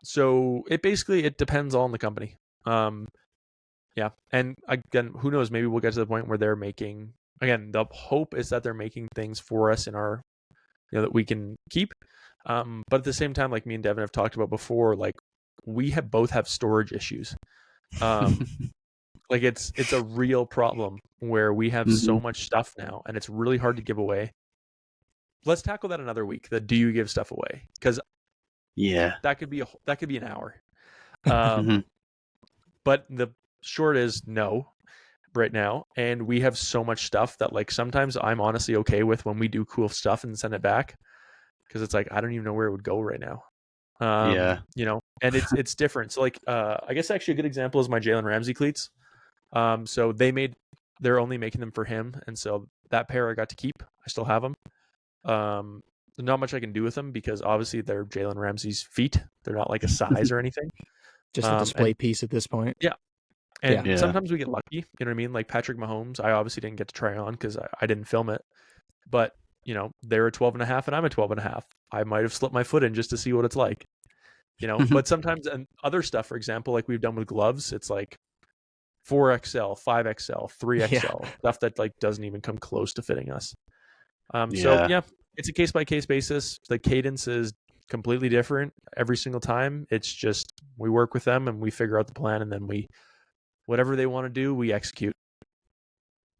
So it depends all on the company. Yeah, and again, who knows? Maybe we'll get to the point where they're making. Again, the hope is that they're making things for us in our, that we can keep. But at the same time, like me and Devin have talked about before, like we both have storage issues. Like it's a real problem where we have so much stuff now, and it's really hard to give away. Let's tackle that another week. Do you give stuff away? Because that could be an hour. But the short is no right now, and we have so much stuff that like sometimes I'm honestly okay with when we do cool stuff and send it back, because it's like I don't even know where it would go right now. And it's different. So like I guess actually a good example is my Jalen Ramsey cleats. So they're only making them for him, and so that pair I got to keep. I still have them. Not much I can do with them because obviously they're Jalen Ramsey's feet. They're not like a size or anything. Just a display piece at this point. Yeah. And sometimes we get lucky, you know what I mean? Like Patrick Mahomes, I obviously didn't get to try on because I didn't film it. But they're a 12.5 and I'm a 12.5. I might have slipped my foot in just to see what it's like, but sometimes, and other stuff, for example, like we've done with gloves, it's like 4XL, 5XL, 3XL, stuff that like doesn't even come close to fitting us. So yeah, it's a case by case basis. The cadence is completely different every single time. It's just, we work with them and we figure out the plan, and then whatever they want to do, we execute.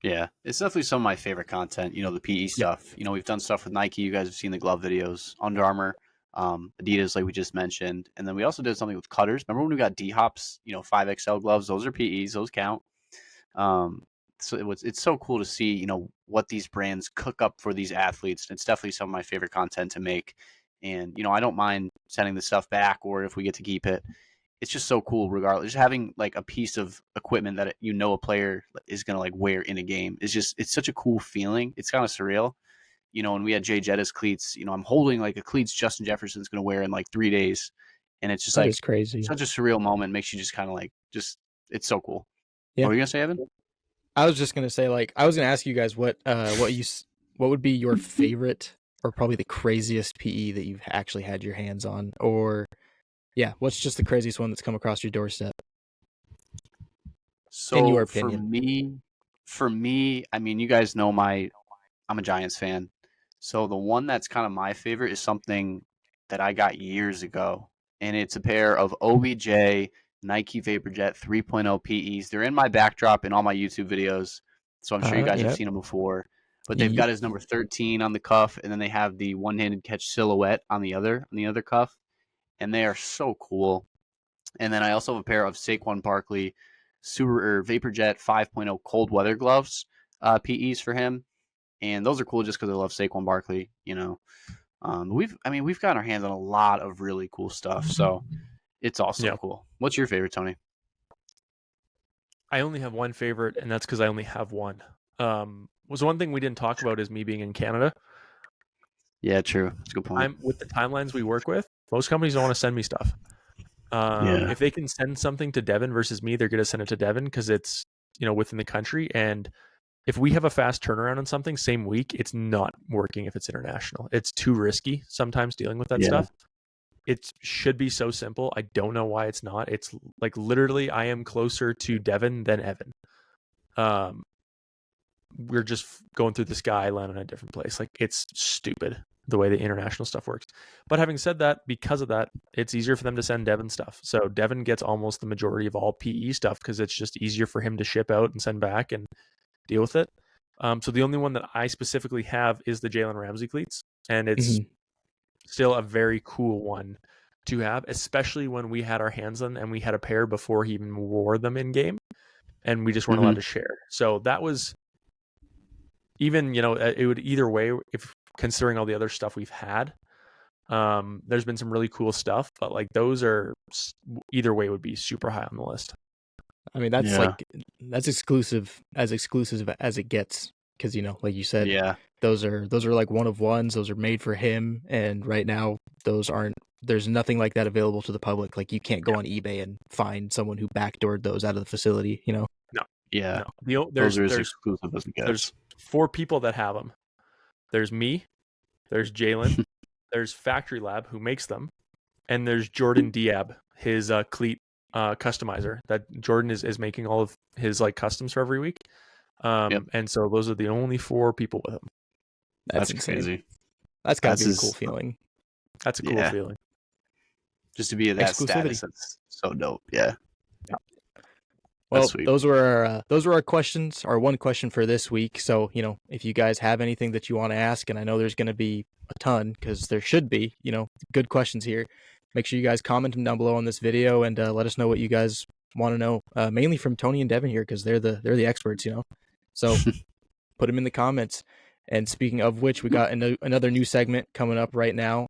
Yeah, it's definitely some of my favorite content, the PE stuff. We've done stuff with Nike. You guys have seen the glove videos, Under Armour, Adidas, like we just mentioned. And then we also did something with cutters. Remember when we got D-Hops, 5XL gloves? Those are PEs. Those count. So it's so cool to see, what these brands cook up for these athletes. It's definitely some of my favorite content to make. And, I don't mind sending the stuff back, or if we get to keep it. It's just so cool regardless. Just having like a piece of equipment that a player is going to like wear in a game it's such a cool feeling. It's kind of surreal. When we had Jay Jetta's cleats, I'm holding like a cleats Justin Jefferson's going to wear in like 3 days. And it's just It's crazy. Such a surreal moment. Makes you just kind of like, it's so cool. Yeah. What were you going to say, Evan? I was just going to say, like, I was going to ask you guys what would be your favorite, or probably the craziest PE that you've actually had your hands on, or yeah, what's just the craziest one that's come across your doorstep? So in your opinion, for me, I mean, you guys know I'm a Giants fan. So the one that's kind of my favorite is something that I got years ago, and it's a pair of OBJ Nike VaporJet 3.0 PEs. They're in my backdrop in all my YouTube videos, so I'm sure you guys have seen them before. But they've got his number 13 on the cuff, and then they have the one-handed catch silhouette on the other cuff, and they are so cool. And then I also have a pair of Saquon Barkley VaporJet 5.0 cold weather gloves, PEs for him, and those are cool just because I love Saquon Barkley. We've gotten our hands on a lot of really cool stuff, so it's also cool. What's your favorite, Tony? I only have one favorite, and that's because I only have one. Was one thing we didn't talk about is me being in Canada. Yeah, true. That's a good point. With the timelines we work with, most companies don't want to send me stuff. If they can send something to Devin versus me, they're going to send it to Devin because it's within the country. And if we have a fast turnaround on something same week, it's not working if it's international. It's too risky sometimes dealing with that stuff. It should be so simple. I don't know why it's not. It's like literally I am closer to Devin than Evan. We're just going through the sky, landing in a different place. Like, it's stupid the way the international stuff works. But having said that, because of that, it's easier for them to send Devin stuff. So Devin gets almost the majority of all PE stuff because it's just easier for him to ship out and send back and deal with it. So the only one that I specifically have is the Jalen Ramsey cleats, and it's still a very cool one to have, especially when we had our hands on and we had a pair before he even wore them in game, and we just weren't allowed to share. So that was even, it would either way, if considering all the other stuff we've had, there's been some really cool stuff, but like those are either way would be super high on the list. I mean, that's exclusive as it gets, because like you said, those are like one of ones. Those are made for him, and right now there's nothing like that available to the public. Like, you can't go on eBay and find someone who backdoored those out of the facility. No. Those are as exclusive as it gets. There's 4 people that have them. There's me, there's Jalen, there's Factory Lab who makes them, and there's Jordan Diab, his cleat customizer that Jordan is making all of his like customs for every week. And so those are the only 4 people with him. That's crazy. That's gotta be a cool feeling. That's a cool feeling. Just to be at that status, that's so dope. Yeah. Well, those were our questions, our one question for this week. So, if you guys have anything that you want to ask, and I know there's going to be a ton, because there should be, good questions here, make sure you guys comment them down below on this video, and let us know what you guys want to know, mainly from Tony and Devin here, because they're the experts, So put them in the comments. And speaking of which, we got another new segment coming up right now.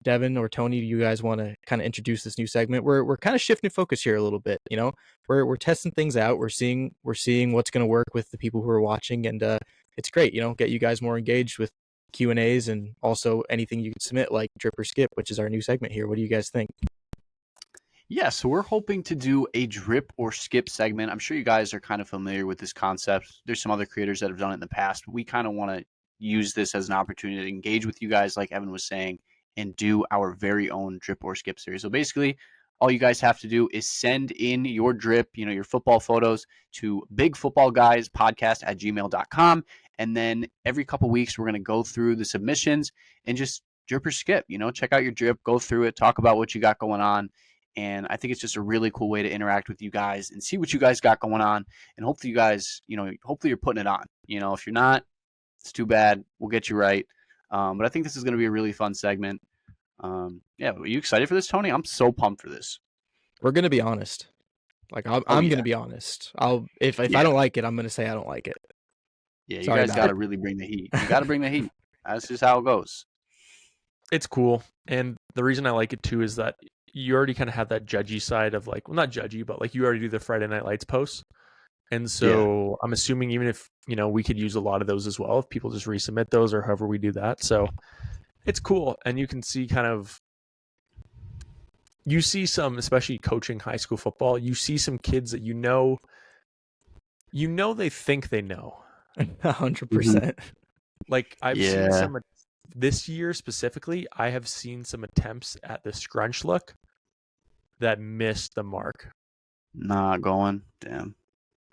Devin or Tony, do you guys want to kind of introduce this new segment? We're kind of shifting focus here a little bit. We're testing things out. We're seeing what's going to work with the people who are watching, and it's great. Get you guys more engaged with Q&As, and also anything you can submit, like Drip or Skip, which is our new segment here. What do you guys think? Yeah, so we're hoping to do a Drip or Skip segment. I'm sure you guys are kind of familiar with this concept. There's some other creators that have done it in the past. We kind of want to use this as an opportunity to engage with you guys, like Evan was saying, and do our very own drip or skip series. So basically, all you guys have to do is send in your drip, your football photos to BigFootballGuysPodcast@gmail.com. And then every couple weeks, we're going to go through the submissions and just drip or skip, check out your drip, go through it, talk about what you got going on. And I think it's just a really cool way to interact with you guys and see what you guys got going on. And hopefully you guys, hopefully you're putting it on. If you're not, it's too bad. We'll get you right. But I think this is going to be a really fun segment. Yeah, are you excited for this, Tony? I'm so pumped for this. We're going to be honest. Like, I'm going to be honest. If I don't like it, I'm going to say I don't like it. Yeah, you guys got to really bring the heat. You got to bring the heat. That's just how it goes. It's cool. And the reason I like it too is that you already kind of have that judgy side of like, well, not judgy, but like you already do the Friday Night Lights posts. And so I'm assuming even if, we could use a lot of those as well, if people just resubmit those or however we do that. So it's cool. And you can see you see some, especially coaching high school football, you see some kids that they think they know. 100%. Like I've seen some this year specifically, I have seen some attempts at the scrunch look that missed the mark. Not going. Damn.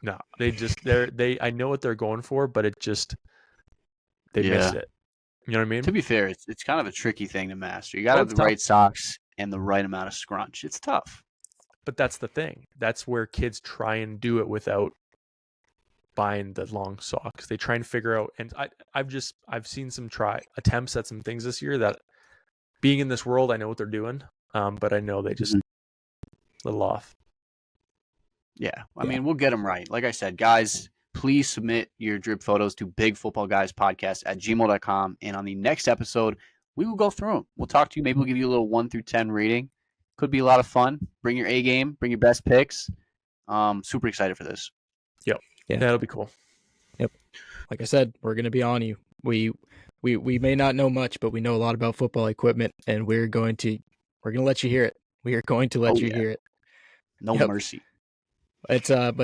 No, I know what they're going for, but it just they missed it. You know what I mean? To be fair, it's kind of a tricky thing to master. You got to have the right socks and the right amount of scrunch. It's tough. But that's the thing. That's where kids try and do it without buying the long socks. They try and figure out, and I've seen some attempts at some things this year that, being in this world, I know what they're doing, but I know they just a little off. Yeah, I mean, we'll get them right. Like I said, guys, please submit your drip photos to BigFootballGuysPodcast@gmail.com, and on the next episode, we will go through them. We'll talk to you. Maybe we'll give you a little 1 through 10 rating. Could be a lot of fun. Bring your A game. Bring your best picks. Super excited for this. Yep. Yeah, that'll be cool. Yep. Like I said, we're gonna be on you. We may not know much, but we know a lot about football equipment, and we're gonna let you hear it. We are going to let you hear it. No mercy. It's that's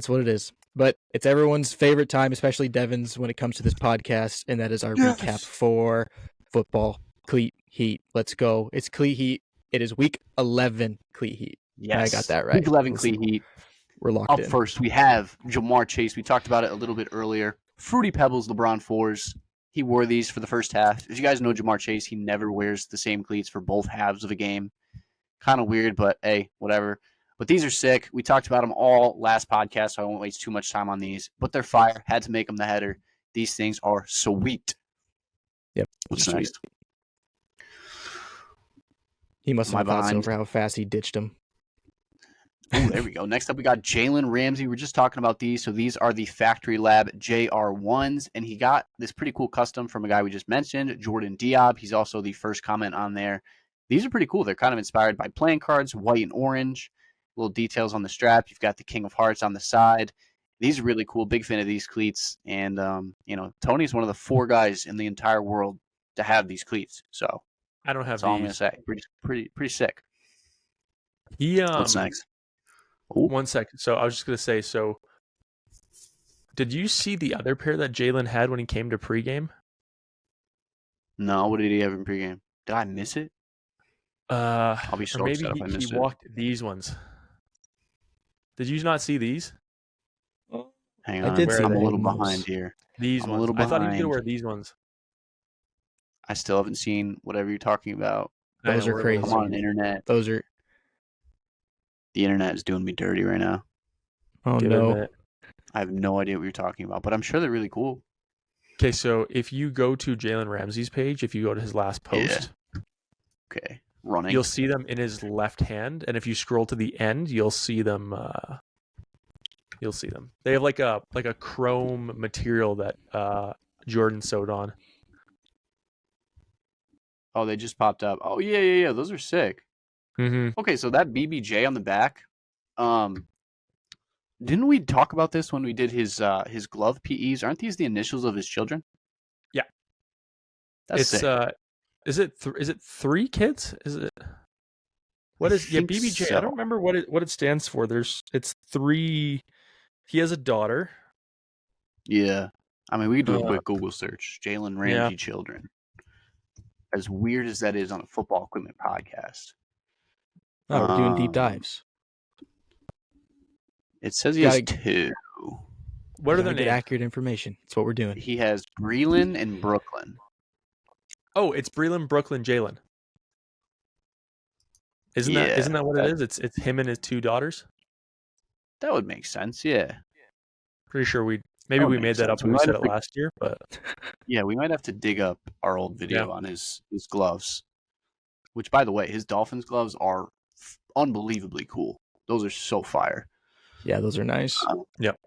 what it is. But it's everyone's favorite time, especially Devin's, when it comes to this podcast, and that is our recap for football. Cleat Heat. Let's go. It's Cleat Heat. It is week 11 Cleat Heat. Yes. I got that right. Week 11 Cleat Heat. We're locked in. Up first, we have Jamar Chase. We talked about it a little bit earlier. Fruity Pebbles LeBron 4s. He wore these for the first half. As you guys know, Jamar Chase, he never wears the same cleats for both halves of a game. Kind of weird, but hey, whatever. But these are sick. We talked about them all last podcast, so I won't waste too much time on these. But they're fire. Had to make them the header. These things are sweet. Yep. What's next? He must have thought so for how fast he ditched him. Oh, there we go. Next up, we got Jalen Ramsey. We're just talking about these. So these are the Factory Lab JR1s. And he got this pretty cool custom from a guy we just mentioned, Jordan Diab. He's also the first comment on there. These are pretty cool. They're kind of inspired by playing cards, white and orange. Little details on the strap. You've got the King of Hearts on the side. These are really cool. Big fan of these cleats. And, Tony's one of the 4 guys in the entire world to have these cleats. So I don't have that's all I'm going to say. Pretty sick. What's next? Ooh. 1 second. So I was just going to say, did you see the other pair that Jalen had when he came to pregame? No, what did he have in pregame? Did I miss it? I'll be so upset if I missed it. He walked these ones. Did you not see these? Hang on, I did see I'm a little ones. Behind here. These ones. I thought he was going to wear these ones. I still haven't seen whatever you're talking about. Those are crazy. Come on, internet. Those are. The internet is doing me dirty right now. Oh, no. I have no idea what you're talking about, but I'm sure they're really cool. Okay, so if you go to Jalen Ramsey's page, if you go to his last post, okay, running, you'll see them in his left hand, and if you scroll to the end, you'll see them. They have like a chrome material that Jordan sewed on. Oh, they just popped up. Oh yeah. Those are sick. Mm-hmm. Okay, so that BBJ on the back, didn't we talk about this when we did his glove PEs? Aren't these the initials of his children? Yeah, that's sick. Is it 3 kids? Is it what is BBJ? So. I don't remember what it stands for. It's 3. He has a daughter. Yeah, I mean, we could do a quick Google search. Jalen Ramsey Yeah. children. As weird as that is on a football equipment podcast. Oh, we're doing deep dives. It says he has 2. What are their Get names? accurate information. That's what we're doing. He has Breland and Brooklyn. Oh, it's Breland, Brooklyn, Jalen. Isn't that what it is? It's him and his 2 daughters. That would make sense. Yeah. Pretty sure we made that up when we said it last year, but yeah, we might have to dig up our old video on his gloves. Which, by the way, his Dolphins gloves are unbelievably cool. Those are so fire. Yeah, those are nice. Yep.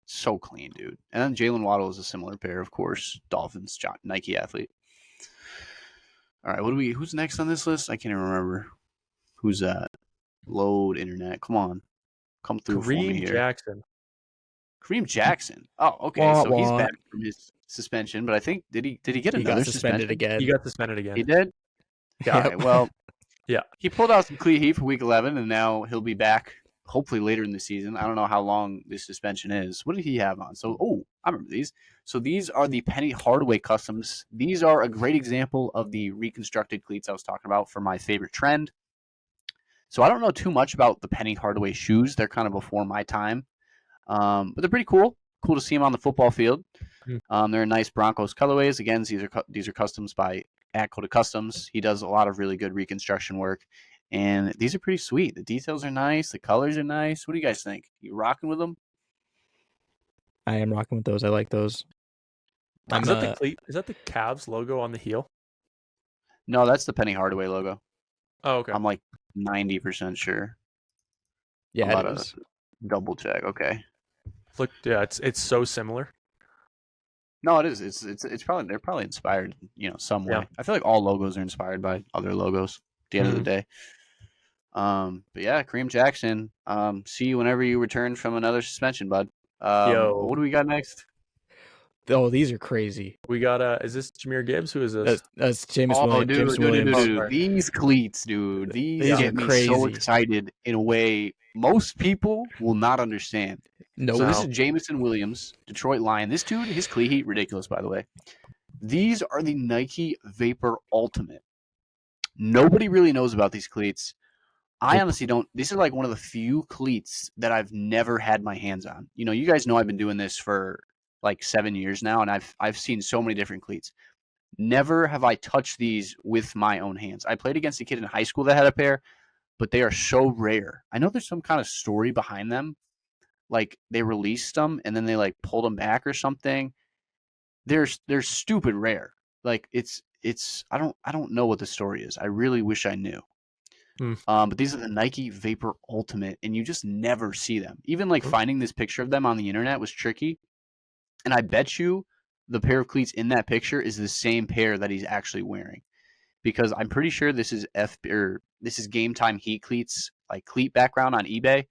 So clean, dude. And then Jalen Waddle is a similar pair, of course. Dolphins, Nike athlete. All right, who's next on this list? I can't even remember. Who's that? Load internet. Come on. Come through for me here. Kareem Jackson. Oh, okay. So he's back from his suspension, but I think did he get another suspension again? He got suspended again. He did? Yeah. All right, well, yeah. He pulled out some Cleat Heat for week 11, and now he'll be back hopefully later in the season. I don't know how long this suspension is. What did he have on? So, I remember these. So these are the Penny Hardaway customs. These are a great example of the reconstructed cleats I was talking about for my favorite trend. So I don't know too much about the Penny Hardaway shoes. They're kind of before my time. But they're pretty cool. Cool to see them on the football field. They're nice Broncos colorways. Again, these are customs by @Coda Customs. He does a lot of really good reconstruction work, and these are pretty sweet. The details are nice. The colors are nice. What do you guys think? You rocking with them? I am rocking with those. I like those. Is that the Cleat? Is that the Cavs logo on the heel? No, that's the Penny Hardaway logo. Oh, okay. I'm like 90% sure. Yeah, it is. Double check. Okay. Look, yeah, it's so similar. No, it is. It's probably they're probably inspired, some way. Yeah. I feel like all logos are inspired by other logos at the end of the day. But yeah, Kareem Jackson. See you whenever you return from another suspension, bud. What do we got next? Oh, these are crazy. We got is this Jahmyr Gibbs? Who is this? That's James Williams. Dude. These cleats, dude. These get me so excited in a way most people will not understand. No. So this is Jameson Williams, Detroit Lion. This dude, his Cleat Heat, ridiculous, by the way. These are the Nike Vapor Ultimate. Nobody really knows about these cleats. I honestly don't. This is like one of the few cleats that I've never had my hands on. You guys know I've been doing this for like 7 years now, and I've seen so many different cleats. Never have I touched these with my own hands. I played against a kid in high school that had a pair, but they are so rare. I know there's some kind of story behind them. Like they released them and then they like pulled them back or something. They're stupid rare. Like it's I don't know what the story is. I really wish I knew. But these are the Nike Vapor Ultimate, and you just never see them. Even like finding this picture of them on the internet was tricky. And I bet you the pair of cleats in that picture is the same pair that he's actually wearing, because I'm pretty sure this is Game Time Heat cleats, like cleat background on eBay,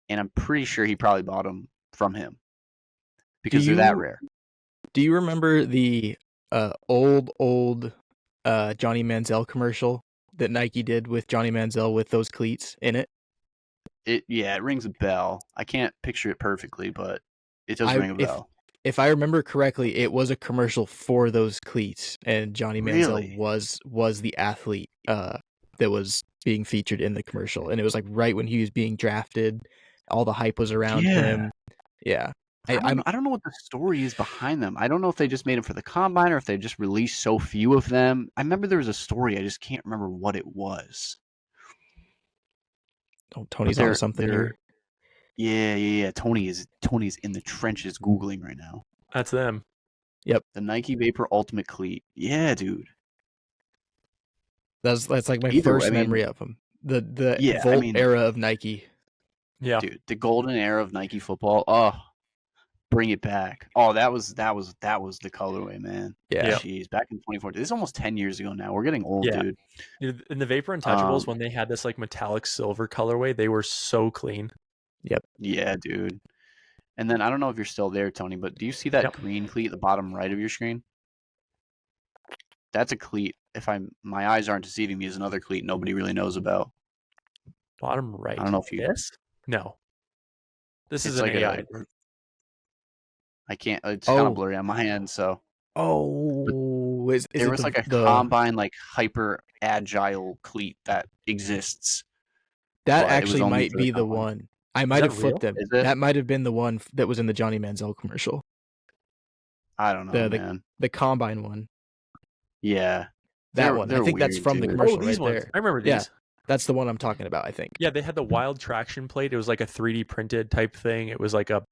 and I'm pretty sure he probably bought them from him because they're that rare. Do you remember the old Johnny Manziel commercial that Nike did with Johnny Manziel with those cleats in it? It rings a bell. I can't picture it perfectly, but it does ring a bell. If I remember correctly, it was a commercial for those cleats, and Johnny Manziel was the athlete that was being featured in the commercial, and it was like right when he was being drafted. All the hype was around him. Yeah. I don't know what the story is behind them. I don't know if they just made them for the combine or if they just released so few of them. I remember there was a story. I just can't remember what it was. Oh, Tony's on something here. Yeah. Tony's in the trenches Googling right now. That's them. Yep. The Nike Vapor Ultimate Cleat. Yeah, dude. That's like my first memory of them. The Volt era of Nike. Yeah. Dude, the golden era of Nike football. Oh, bring it back. Oh, that was the colorway, man. Yeah. Jeez, back in 2014. This is almost 10 years ago now. We're getting old, dude. In the Vapor Untouchables, when they had this like metallic silver colorway, they were so clean. Yep. Yeah, dude. And then I don't know if you're still there, Tony, but do you see that green cleat at the bottom right of your screen? That's a cleat. If my eyes aren't deceiving me, is another cleat nobody really knows about. Bottom right. I don't know if you. This? No. This is like an AI. I can't. It's kind Oh. of blurry on my end. So is there it was like a the combine, like hyper agile cleat that exists, that but it was actually only might for the be the combine. one. I might that have flipped real? him. Is it? That might have been the one that was in the Johnny Manziel commercial. I don't know, The man. the combine one. Yeah, That one. I they're think that's weird, from the dude. commercial These right ones. there. I remember Yeah. these. That's the one I'm talking about, I think. Yeah, they had the wild traction plate. It was like a 3D printed type thing. It was like a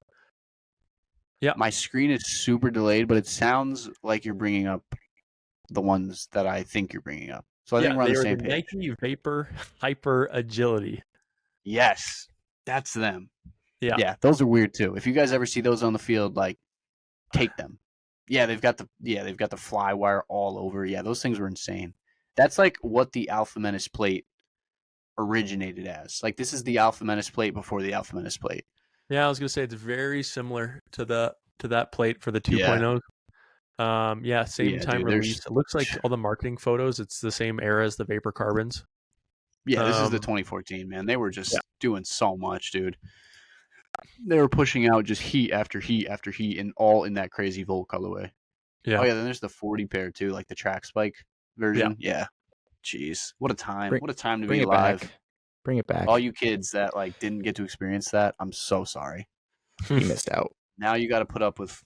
My screen is super delayed, but it sounds like you're bringing up the ones that I think you're bringing up. So I think we're on they the were same the page. Nike Vapor Hyper Agility. Yes, that's them. Yeah. Yeah, those are weird too. If you guys ever see those on the field, like, take them. Yeah, they've got the fly wire all over. Yeah, those things were insane. That's like what the Alpha Menace plate originated as. Like, this is the Alpha Menace plate before the Alpha Menace plate. Yeah, I was gonna say it's very similar to that plate for the Yeah. 2.0. Yeah, same Yeah, time dude, release. It looks like all the marketing photos. It's the same era as the Vapor Carbons. Yeah, this is the Um, 2014, man. They were just Yeah. doing so much, dude. They were pushing out just heat after heat after heat, and all in that crazy Volt colorway. Yeah. Oh yeah, then there's the 40 pair too, like the track spike version. Yeah. Jeez, what a time! Bring- What a time to Bring be it alive. back. Bring it back. All you kids that like didn't get to experience that, I'm so sorry. You missed out. Now you got to put up with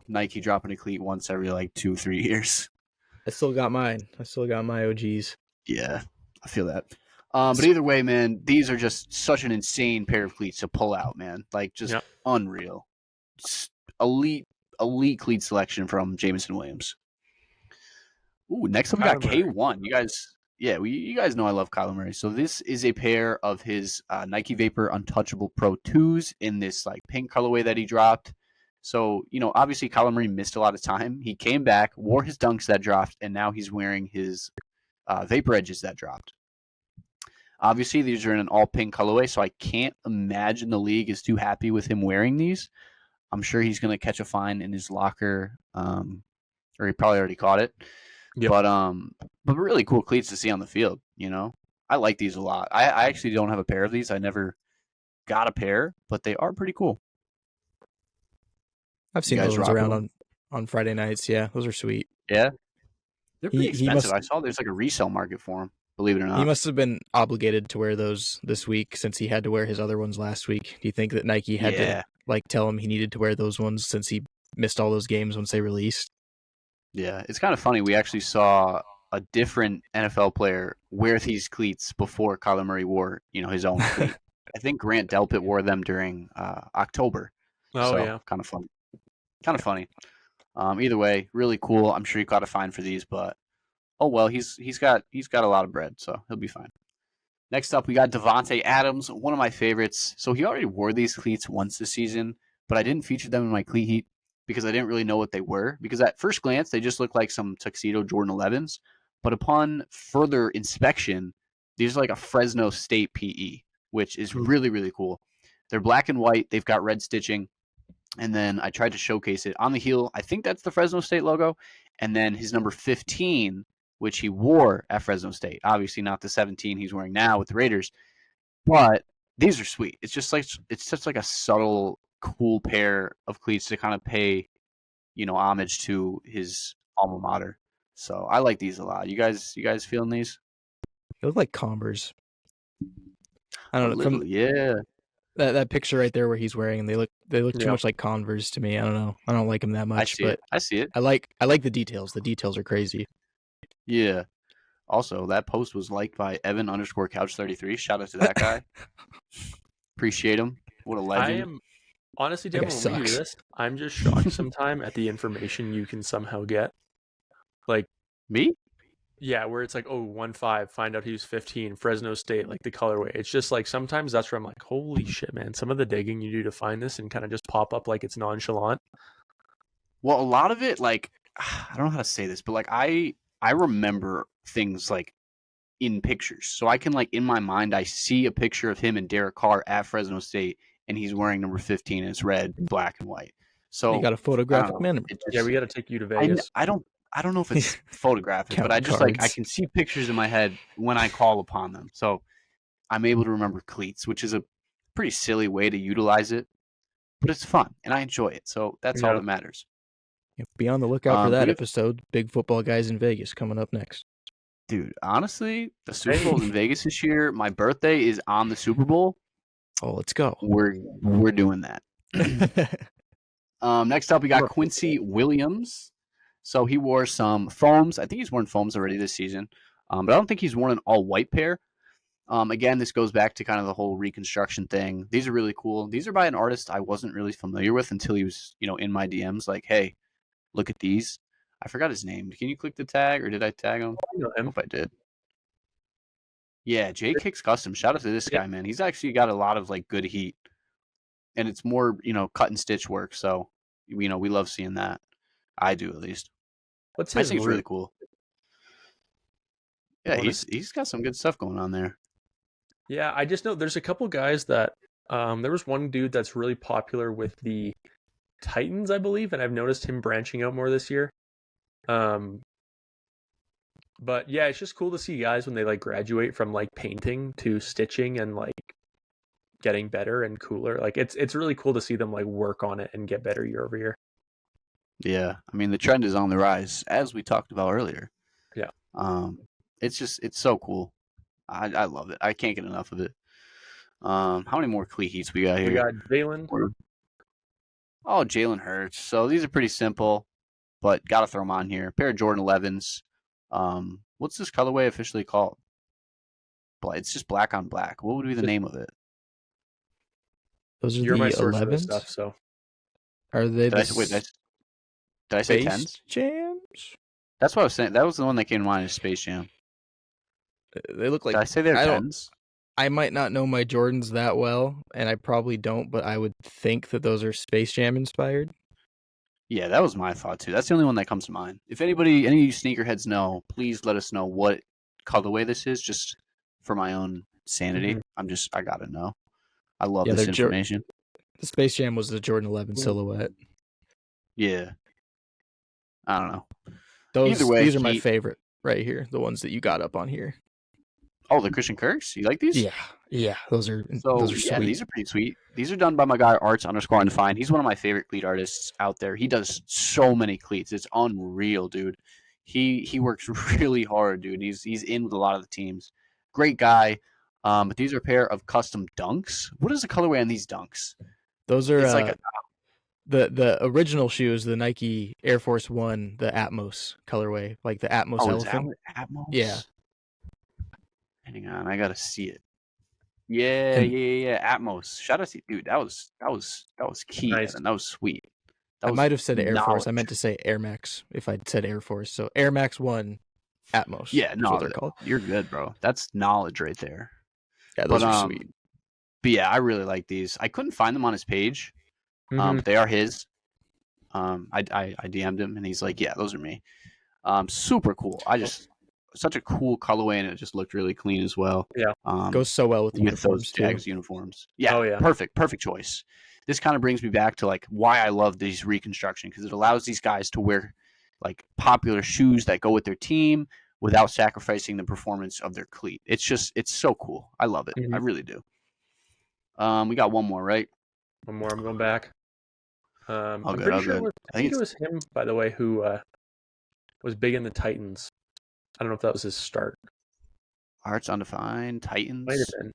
Nike dropping a cleat once every like 2-3 years. I still got mine. I still got my OGs. Yeah, I feel that. But either way, man, these are just such an insane pair of cleats to pull out, man. Like, just unreal. Just elite cleat selection from Jameson Williams. Ooh, next up we got K1. You guys know I love Kyler Murray. So this is a pair of his Nike Vapor Untouchable Pro 2s in this like pink colorway that he dropped. So, obviously Kyler Murray missed a lot of time. He came back, wore his dunks that dropped, and now he's wearing his Vapor Edges that dropped. Obviously, these are in an all-pink colorway, so I can't imagine the league is too happy with him wearing these. I'm sure he's going to catch a fine in his locker, or he probably already caught it. Yep. But really cool cleats to see on the field, I like these a lot. I actually don't have a pair of these. I never got a pair, but they are pretty cool. I've seen those around on Friday nights. Yeah, those are sweet. Yeah. They're pretty expensive. I saw there's like a resale market for them. Believe it or not. He must have been obligated to wear those this week since he had to wear his other ones last week. Do you think that Nike had to tell him he needed to wear those ones since he missed all those games once they released? Yeah, it's kind of funny. We actually saw a different NFL player wear these cleats before Kyler Murray wore, his own cleat. I think Grant Delpit wore them during October. Oh, yeah. Kind of funny. Either way, really cool. I'm sure he caught a fine for these, but oh well, he's got a lot of bread, so he'll be fine. Next up, we got Devontae Adams, one of my favorites. So he already wore these cleats once this season, but I didn't feature them in my Cleat Heat because I didn't really know what they were. Because at first glance, they just look like some tuxedo Jordan 11s. But upon further inspection, these are like a Fresno State PE, which is really, really cool. They're black and white. They've got red stitching. And then I tried to showcase it on the heel. I think that's the Fresno State logo. And then his number 15, which he wore at Fresno State. Obviously not the 17 he's wearing now with the Raiders. But these are sweet. It's just like a subtle, cool pair of cleats to kind of pay, homage to his alma mater. So I like these a lot. You guys feeling these? They look like Converse. I don't know. Yeah. That picture right there where he's wearing them, they look too much like Converse to me. I don't know. I don't like them that much. I see it. I like the details. The details are crazy. Yeah. Also, that post was liked by Evan_Couch33. Shout out to that guy. Appreciate him. What a legend. I am honestly, Devin, when we do this, I'm just shocked sometime at the information you can somehow get. Like me? Yeah, where it's like, 1-5, find out he was 15, Fresno State, like the colorway. It's just like sometimes that's where I'm like, holy shit, man. Some of the digging you do to find this and kind of just pop up like it's nonchalant. Well, a lot of it, like, I don't know how to say this, but like I remember things like in pictures. So I can, like, in my mind, I see a picture of him and Derek Carr at Fresno State, and he's wearing number 15, and it's red, black, and white. So you got a photographic memory. Yeah, we got to take you to Vegas. I don't know if it's photographic, but I just like I can see pictures in my head when I call upon them. So I'm able to remember cleats, which is a pretty silly way to utilize it. but it's fun and I enjoy it. So that's all that matters. Be on the lookout for that we have- episode. Big Football Guys in Vegas coming up next. Dude, honestly, the Super Bowl's in Vegas this year. My birthday is on the Super Bowl. Oh, let's go. We're doing that. Next up, we got Quincy Williams. So he wore some foams. I think he's worn foams already this season, but I don't think he's worn an all-white pair. Again, this goes back to kind of the whole reconstruction thing. These are really cool. These are by an artist I wasn't really familiar with until he was, in my DMs. Like, hey, look at these. I forgot his name. Can you click the tag, or did I tag him? I hope I did. Yeah, J Kicks Custom. Shout out to this guy, man. He's actually got a lot of good heat, and it's more cut and stitch work. So we love seeing that. I do, at least. I think it's really cool. Yeah, he's got some good stuff going on there. Yeah, I just know there's a couple guys that there was one dude that's really popular with the Titans, I believe, and I've noticed him branching out more this year. But yeah, it's just cool to see guys when they graduate from painting to stitching and getting better and cooler. It's really cool to see them work on it and get better year over year. Yeah, I mean the trend is on the rise, as we talked about earlier. Yeah. It's so cool. I love it. I can't get enough of it. How many more Cleat Heats we got here? We got Jalen. Oh, Jalen Hurts. So these are pretty simple, but got to throw them on here. A pair of Jordan 11s. What's this colorway officially called? It's just black on black. What would be the name of it? Those are You're the my source for this 11s? stuff, so. Are they Did I say 10s? Space Jams? That's what I was saying. That was the one that came to mind, is Space Jam. They look like... Did I say they're 10s? I might not know my Jordans that well, and I probably don't, but I would think that those are Space Jam inspired. Yeah, that was my thought too. That's the only one that comes to mind. If any of you sneakerheads know, please let us know what colorway this is, just for my own sanity. Mm-hmm. I gotta know. I love this information. The Space Jam was the Jordan 11 silhouette. Yeah. I don't know. These Either way, are my favorite right here. The ones that you got up on here. Oh, the Christian Kirks? You like these? Yeah. Those are sweet. These are pretty sweet. These are done by my guy Arts_Undefined. He's one of my favorite cleat artists out there. He does so many cleats. It's unreal, dude. He works really hard, dude. He's in with a lot of the teams. Great guy. But these are a pair of custom dunks. What is the colorway on these dunks? Those are the original shoes, the Nike Air Force One, the Atmos colorway, like the Atmos elephant. Atmos? Yeah. Hang on, I gotta see it. Yeah. Atmos. Shout out to you, dude. That was key. Nice. That was sweet. I might have said Air Force. I meant to say Air Max if I'd said Air Force. So Air Max One Atmos. Yeah, no, what they're called. You're good, bro. That's knowledge right there. Yeah, those are sweet. But yeah, I really like these. I couldn't find them on his page. But they are his. I DM'd him and he's like, yeah, those are me. Super cool. Such a cool colorway, and it just looked really clean as well. Yeah. Goes so well with the uniforms those Jags too. uniforms. Yeah, oh, yeah. Perfect choice. This kind of brings me back to why I love these reconstruction, because it allows these guys to wear popular shoes that go with their team without sacrificing the performance of their cleat. It's so cool. I love it. I really do. We got one more, right? One more. I'm going back. I'm good, pretty sure good. I think it was him, by the way, who was big in the Titans. I don't know if that was his start. Arts Undefined, Titans. Might have been.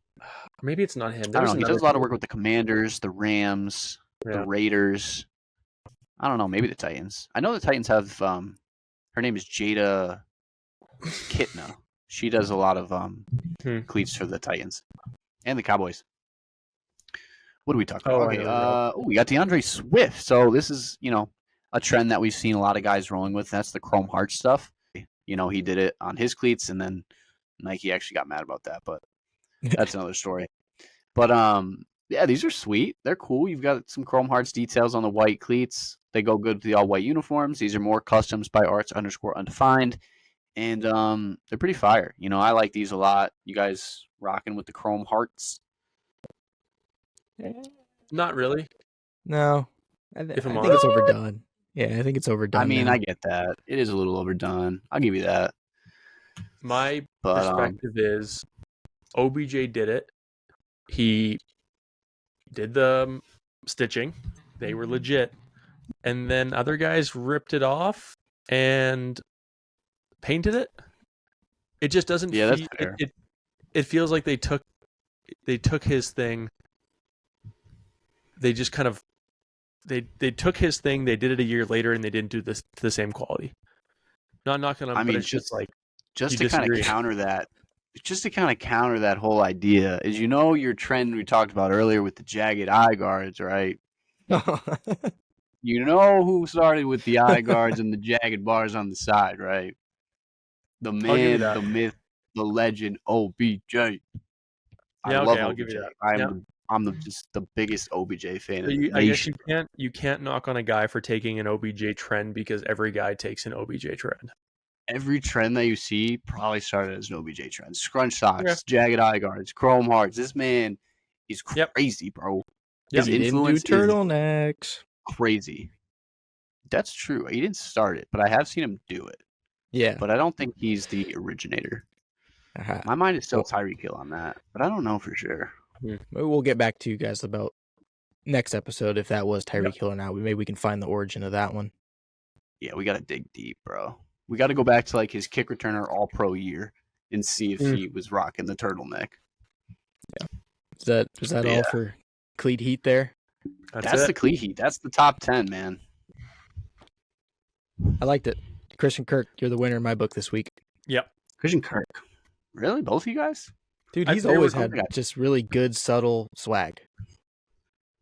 Maybe it's not him. I don't know. He does a lot of work with the Commanders, the Rams, the Raiders. I don't know. Maybe the Titans. I know the Titans have. Her name is Jada Kitna. She does a lot of cleats for the Titans and the Cowboys. What are we talking about? Okay. We got DeAndre Swift. So this is a trend that we've seen a lot of guys rolling with. That's the Chrome Heart stuff. He did it on his cleats, and then Nike actually got mad about that, but that's another story. But yeah, these are sweet. They're cool. You've got some Chrome Hearts details on the white cleats. They go good with the all-white uniforms. These are more customs by Arts_Undefined, and they're pretty fire. I like these a lot. You guys rocking with the Chrome Hearts? Not really. No, I think it's overdone. Yeah, I think it's overdone. I mean, now. I get that. It is a little overdone. I'll give you that. My perspective is OBJ did it. He did the stitching. They were legit. And then other guys ripped it off and painted it. It just doesn't Yeah, that's feel fair. it feels like they took his thing. They just kind of they took his thing, they did it a year later, and they didn't do this to the same quality. Not knocking on, I but mean, it's just like just you to kind of disagree. counter that whole idea is, your trend we talked about earlier with the jagged eye guards, right? You know who started with the eye guards and the jagged bars on the side, right? The I'll give you man, that. the myth, the legend, OBJ. I Yeah, love okay, I'll OBJ. give you that. I'm just the biggest OBJ fan So in the I guess nation. you can't knock on a guy for taking an OBJ trend because every guy takes an OBJ trend. Every trend that you see probably started as an OBJ trend. Scrunch socks, jagged eye guards, chrome hearts. This man is crazy, bro. His He didn't do influence is turtlenecks. crazy. That's true. He didn't start it, but I have seen him do it. Yeah. But I don't think he's the originator. Uh-huh. My mind is still Tyreek Hill on that, but I don't know for sure. Maybe we'll get back to you guys about next episode if that was Tyreek Hill or not. Maybe we can find the origin of that one. Yeah, we got to dig deep, bro. We got to go back to like his kick returner all pro year and see if he was rocking the turtleneck. Yeah. Is that all for Cleat Heat there? That's the Cleat Heat. That's the top 10, man. I liked it. Christian Kirk, you're the winner in my book this week. Yep. Christian Kirk. Really? Both of you guys? Dude, he's always had just really good, subtle swag.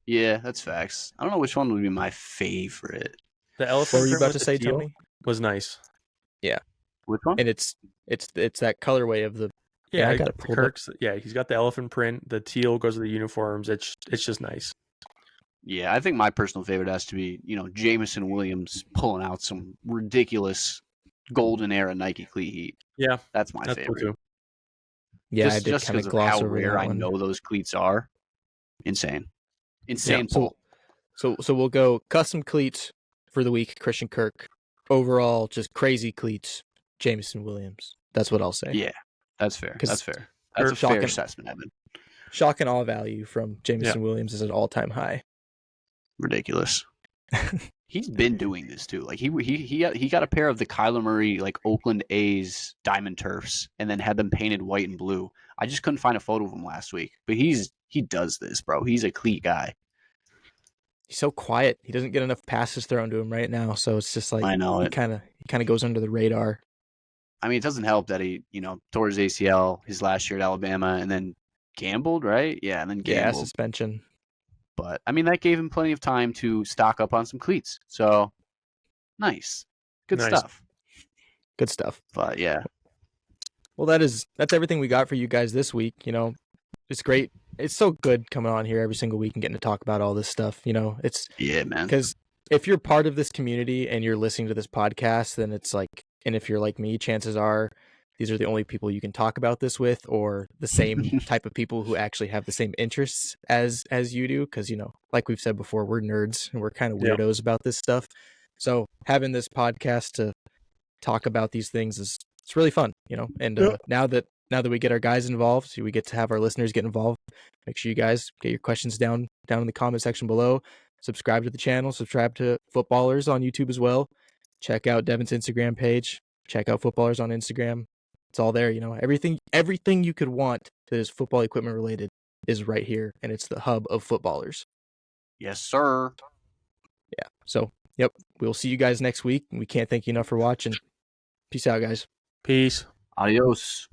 Yeah, that's facts. I don't know which one would be my favorite. The elephant. What were you about to say, Tony? Was nice. Yeah. Which one? And it's that colorway of the. Yeah, I got it. Kirk's. Yeah, he's got the elephant print. The teal goes with the uniforms. It's just nice. Yeah, I think my personal favorite has to be, Jameson Williams pulling out some ridiculous golden era Nike Cleat Heat. Yeah, that's my favorite. Cool too. Yeah, I did kind of gloss over rare that I one. know those cleats are. Insane. Yeah, so we'll go custom cleats for the week. Christian Kirk. Overall, just crazy cleats. Jameson Williams. That's what I'll say. Yeah, that's fair. That's fair. That's a fair assessment, Evan. Shock and awe value from Jameson Williams is an all-time high. Ridiculous. He's been doing this too. Like he got a pair of the Kyler Murray like Oakland A's diamond turfs and then had them painted white and blue. I just couldn't find a photo of him last week. But he does this, bro. He's a cleat guy. He's so quiet. He doesn't get enough passes thrown to him right now, so it's just like I know he kind of goes under the radar. I mean, it doesn't help that he, tore his ACL his last year at Alabama and then gambled, right? Yeah, and then gambled. Yeah, suspension. But, I mean, that gave him plenty of time to stock up on some cleats. So, nice. Good stuff. Good stuff. But, yeah. Well, that's everything we got for you guys this week. It's great. It's so good coming on here every single week and getting to talk about all this stuff. It's yeah, man. Because if you're part of this community and you're listening to this podcast, then it's like, and if you're like me, chances are these are the only people you can talk about this with, or the same type of people who actually have the same interests as you do. Because like we've said before, we're nerds and we're kind of weirdos about this stuff. So having this podcast to talk about these things it's really fun, And now that we get our guys involved, we get to have our listeners get involved. Make sure you guys get your questions down in the comment section below. Subscribe to the channel. Subscribe to Footballrs on YouTube as well. Check out Devin's Instagram page. Check out Footballrs on Instagram. It's all there. Everything you could want that is football equipment related is right here, and it's the hub of Footballrs. Yes, sir. Yeah. So, yep. We'll see you guys next week. We can't thank you enough for watching. Peace out, guys. Peace. Adios.